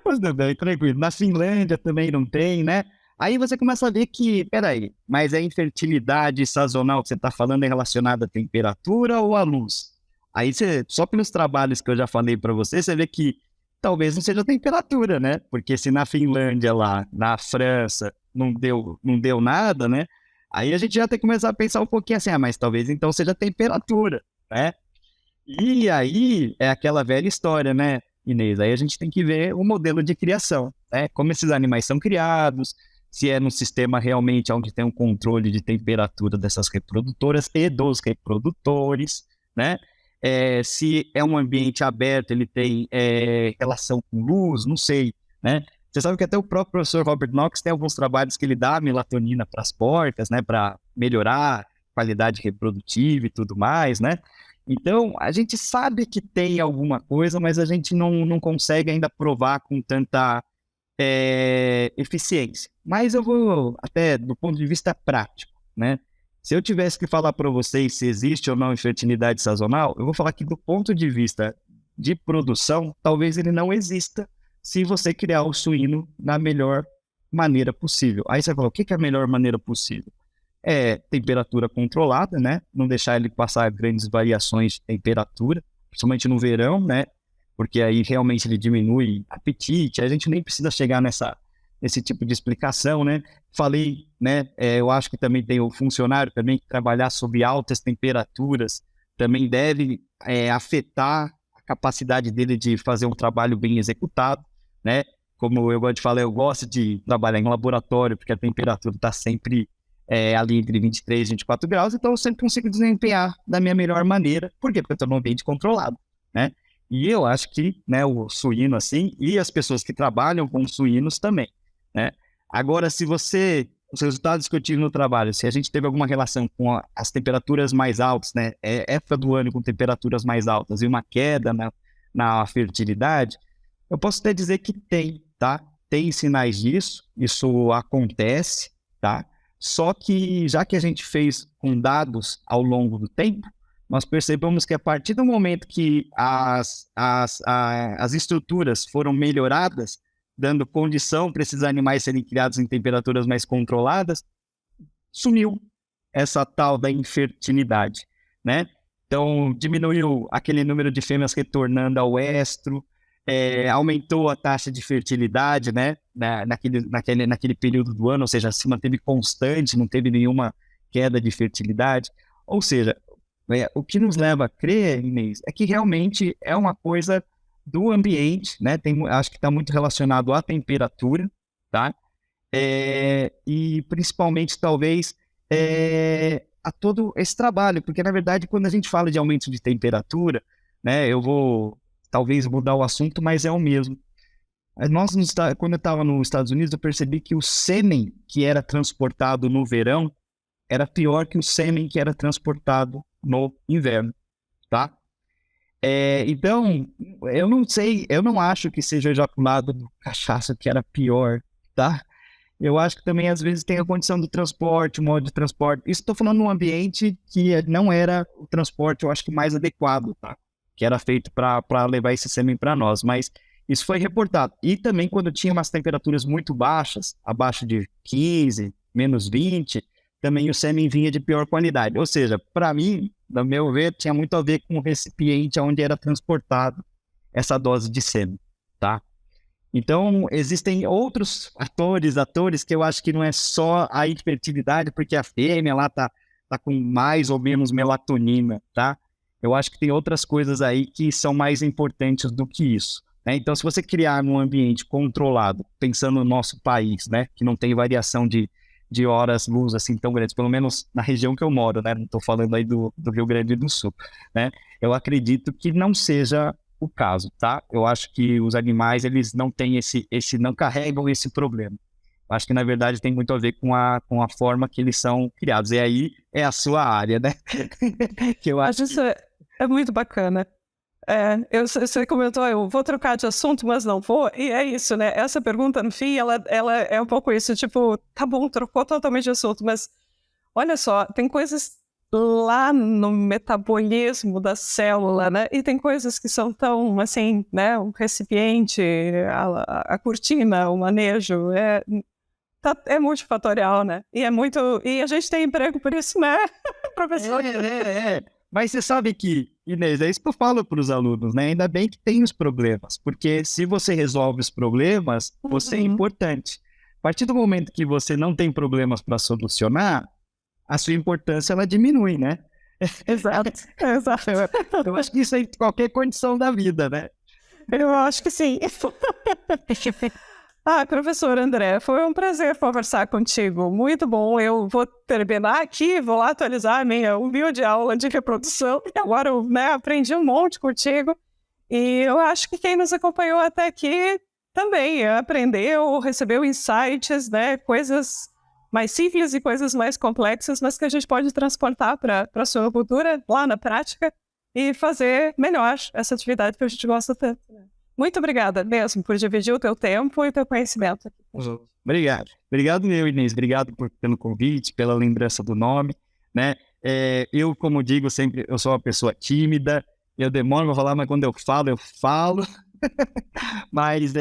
Mas não, tranquilo. Na Finlândia também não tem, né? Aí você começa a ver que, peraí, mas a infertilidade sazonal que você está falando é relacionada à temperatura ou à luz? Aí você, só pelos trabalhos que eu já falei para você, você vê que talvez não seja a temperatura, né? Porque se na Finlândia lá, na França, não deu nada, né? Aí a gente já tem que começar a pensar um pouquinho assim, mas talvez então seja a temperatura, né? E aí é aquela velha história, né, Inês? Aí a gente tem que ver o modelo de criação, né? Como esses animais são criados, se é num sistema realmente onde tem um controle de temperatura dessas reprodutoras e dos reprodutores, né? Se é um ambiente aberto, ele tem relação com luz, não sei, né? Você sabe que até o próprio professor Robert Knox tem alguns trabalhos que ele dá melatonina para as porcas, né? Para melhorar a qualidade reprodutiva e tudo mais, né? Então, a gente sabe que tem alguma coisa, mas a gente não consegue ainda provar com tanta eficiência. Mas eu vou, até do ponto de vista prático, né? Se eu tivesse que falar para vocês se existe ou não infertilidade sazonal, eu vou falar que do ponto de vista de produção, talvez ele não exista se você criar o suíno da melhor maneira possível. Aí você vai falar, o que é a melhor maneira possível? Temperatura controlada, né? Não deixar ele passar grandes variações de temperatura, principalmente no verão, né? Porque aí realmente ele diminui apetite. A gente nem precisa chegar nesse tipo de explicação, né? Falei, né? Eu acho que também tem o funcionário também que trabalhar sob altas temperaturas também deve afetar a capacidade dele de fazer um trabalho bem executado, né? Como eu gosto de falar, eu gosto de trabalhar em laboratório, porque a temperatura está sempre ali entre 23 e 24 graus, então eu sempre consigo desempenhar da minha melhor maneira. Por quê? Porque eu estou num ambiente controlado, né? E eu acho que, né, o suíno, assim, e as pessoas que trabalham com suínos também, né? Agora, os resultados que eu tive no trabalho, se a gente teve alguma relação com as temperaturas mais altas, né, época do ano com temperaturas mais altas e uma queda na fertilidade, eu posso até dizer que tem, tá? Tem sinais disso, isso acontece, tá? Só que, já que a gente fez com dados ao longo do tempo, nós percebemos que a partir do momento que as estruturas foram melhoradas, dando condição para esses animais serem criados em temperaturas mais controladas, sumiu essa tal da infertilidade, né? Então, diminuiu aquele número de fêmeas retornando ao estro, aumentou a taxa de fertilidade, né? Naquele período do ano, ou seja, se manteve constante, não teve nenhuma queda de fertilidade. Ou seja, o que nos leva a crer, Inês, é que realmente é uma coisa do ambiente, né? Acho que está muito relacionado à temperatura, tá? E principalmente, talvez, a todo esse trabalho, porque, na verdade, quando a gente fala de aumento de temperatura, né? Eu vou, talvez, mudar o assunto, mas é o mesmo. Quando eu estava nos Estados Unidos, eu percebi que o sêmen que era transportado no verão era pior que o sêmen que era transportado no inverno, tá? Então, eu não sei, eu não acho que seja ejaculado do cachaça que era pior, tá? Eu acho que também, às vezes, tem a condição do transporte, o modo de transporte. Isso estou falando num ambiente que não era o transporte, eu acho que mais adequado, tá? Que era feito para levar esse sêmen para nós, mas isso foi reportado. E também quando tinha umas temperaturas muito baixas, abaixo de 15, menos 20, também o sêmen vinha de pior qualidade. Ou seja, para mim, no meu ver, tinha muito a ver com o recipiente onde era transportado essa dose de sêmen, tá? Então, existem outros atores que eu acho que não é só a infertilidade, porque a fêmea lá tá com mais ou menos melatonina, tá? Eu acho que tem outras coisas aí que são mais importantes do que isso, né? Então, se você criar num ambiente controlado, pensando no nosso país, né, que não tem variação de horas-luz assim tão grandes, pelo menos na região que eu moro, né? Não estou falando aí do Rio Grande do Sul, né? Eu acredito que não seja o caso, tá? Eu acho que os animais, eles não têm não carregam esse problema. Acho que, na verdade, tem muito a ver com a forma que eles são criados. E aí é a sua área, né? Que eu acho Mas isso é muito bacana. Você comentou, eu vou trocar de assunto, mas não vou. E é isso, né? Essa pergunta, no fim, ela é um pouco isso. Tipo, tá bom, trocou totalmente de assunto, mas olha só, tem coisas lá no metabolismo da célula, né? E tem coisas que são tão, assim, né? O recipiente, a cortina, o manejo, é multifatorial, né? E a gente tem emprego por isso, né, professor? Mas você sabe que, Inês, é isso que eu falo para os alunos, né? Ainda bem que tem os problemas, porque se você resolve os problemas, você é importante. A partir do momento que você não tem problemas para solucionar, a sua importância ela diminui, né? Exato. Eu acho que isso é em qualquer condição da vida, né? Eu acho que sim. Professor André, foi um prazer conversar contigo. Muito bom. Eu vou terminar aqui, vou lá atualizar a minha humilde aula de reprodução. Agora eu, aprendi um monte contigo. E eu acho que quem nos acompanhou até aqui também aprendeu, recebeu insights, né? Coisas mais simples e coisas mais complexas, mas que a gente pode transportar para a sua cultura, lá na prática, e fazer melhor essa atividade que a gente gosta tanto, né? Muito obrigada mesmo por dividir o teu tempo e o teu conhecimento. Obrigado. Obrigado eu, Inês. Obrigado pelo convite, pela lembrança do nome, né? Eu, como digo sempre, eu sou uma pessoa tímida, eu demoro para falar, mas quando eu falo. Mas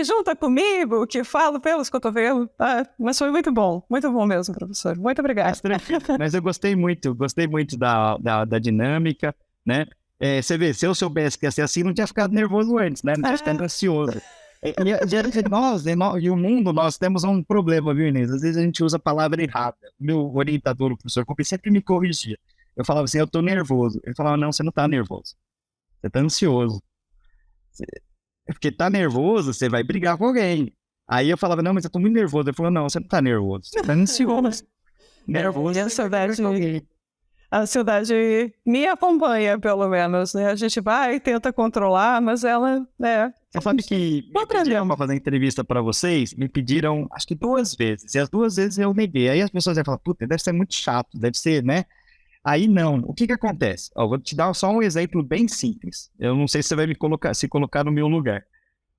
junta comigo, que falo pelos cotovelos. Mas foi muito bom mesmo, professor. Muito obrigado. Mas eu gostei muito da dinâmica, né? Você vê, se eu soubesse que ia ser assim, não tinha ficado nervoso antes, né? Não tinha ficado ansioso. E o mundo, nós temos um problema, viu, Inês? Às vezes a gente usa a palavra errada. Meu orientador, o professor Copy, sempre me corrigia. Eu falava assim, eu tô nervoso. Ele falava, não, você não tá nervoso. Você tá ansioso. Porque tá nervoso, você vai brigar com alguém. Aí eu falava, não, mas eu tô muito nervoso. Ele falou, não, você não tá nervoso. Você tá ansioso. Nervoso. A ansiedade me acompanha, pelo menos, né? A gente vai e tenta controlar, mas ela, Você sabe que me pediram para fazer entrevista para vocês, me pediram, acho que 2 vezes, e as 2 vezes eu neguei. Aí as pessoas vão falar, puta, deve ser muito chato, deve ser, né? Aí não, o que acontece? Vou te dar só um exemplo bem simples. Eu não sei se você vai se colocar no meu lugar.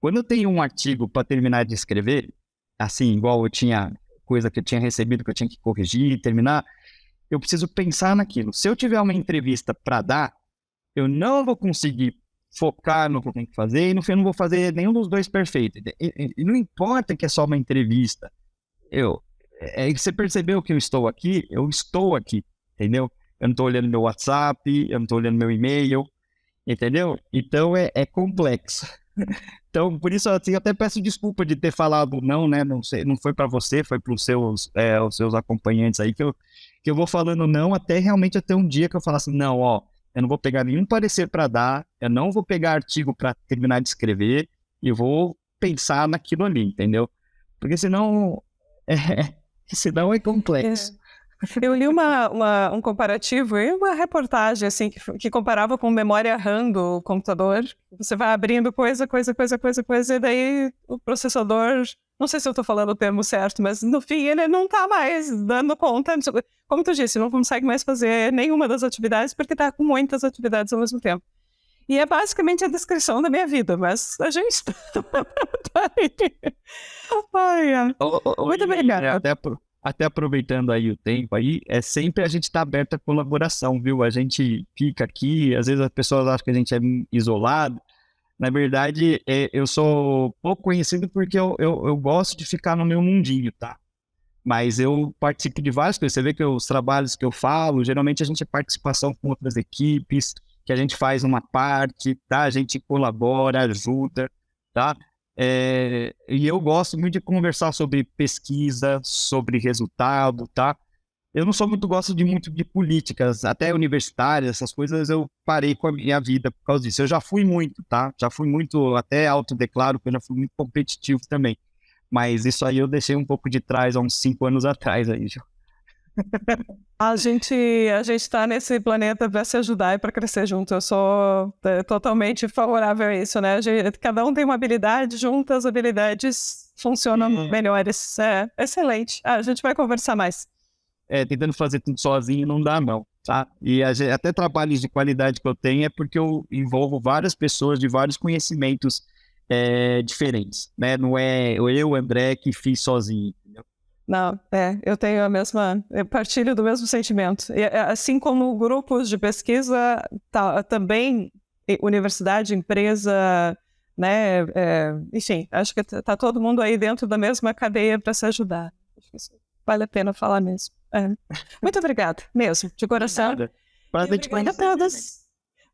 Quando eu tenho um artigo para terminar de escrever, assim, igual eu tinha coisa que eu tinha recebido, que eu tinha que corrigir, terminar, eu preciso pensar naquilo. Se eu tiver uma entrevista para dar, eu não vou conseguir focar no que eu tenho que fazer e no fim eu não vou fazer nenhum dos dois perfeito. E não importa que é só uma entrevista. Você percebeu que eu estou aqui, entendeu? Eu não estou olhando meu WhatsApp, eu não estou olhando meu e-mail, entendeu? Então é complexo. Então, por isso, assim, eu até peço desculpa de ter falado não, né? Não sei, não foi para você, foi para os seus acompanhantes aí que eu vou falando não até realmente ter um dia que eu falasse, não, eu não vou pegar nenhum parecer para dar, eu não vou pegar artigo para terminar de escrever e vou pensar naquilo ali, entendeu? Porque senão é complexo. Eu li um comparativo e uma reportagem assim, que comparava com memória RAM do computador. Você vai abrindo coisa, e daí o processador, não sei se eu estou falando o termo certo, mas no fim ele não está mais dando conta. Como tu disse, não consegue mais fazer nenhuma das atividades porque está com muitas atividades ao mesmo tempo. E é basicamente a descrição da minha vida, mas a gente tá aí. Muito obrigada. Até aproveitando aí o tempo aí, sempre a gente está aberto à colaboração, viu? A gente fica aqui, às vezes as pessoas acham que a gente é isolado. Na verdade, eu sou pouco conhecido porque eu gosto de ficar no meu mundinho, tá? Mas eu participo de várias coisas. Você vê que os trabalhos que eu falo, geralmente a gente é participação com outras equipes, que a gente faz uma parte, tá? A gente colabora, ajuda, tá? E eu gosto muito de conversar sobre pesquisa, sobre resultado, tá? Eu não sou gosto muito de políticas, até universitárias, essas coisas eu parei com a minha vida por causa disso. Eu já fui muito, tá? Já fui muito, até autodeclaro que eu já fui muito competitivo também. Mas isso aí eu deixei um pouco de trás há uns 5 anos atrás aí, já. A gente está nesse planeta para se ajudar e para crescer junto. Eu sou totalmente favorável a isso, né? Cada um tem uma habilidade, junta as habilidades, funcionam melhores. Excelente. A gente vai conversar mais. Tentando fazer tudo sozinho não dá não, tá? E até trabalhos de qualidade que eu tenho é porque eu envolvo várias pessoas de vários conhecimentos diferentes, né? Não é eu, André, que fiz sozinho, entendeu? Não, eu tenho eu partilho do mesmo sentimento. E, assim como grupos de pesquisa, também universidade, empresa, né? Enfim, acho que tá todo mundo aí dentro da mesma cadeia para se ajudar. Acho que isso vale a pena falar mesmo. Muito obrigada, mesmo, de coração. Obrigada a todos.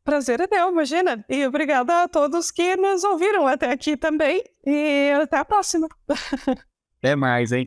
Prazer é meu, imagina. E obrigada a todos que nos ouviram até aqui também. E até a próxima. Até mais, hein?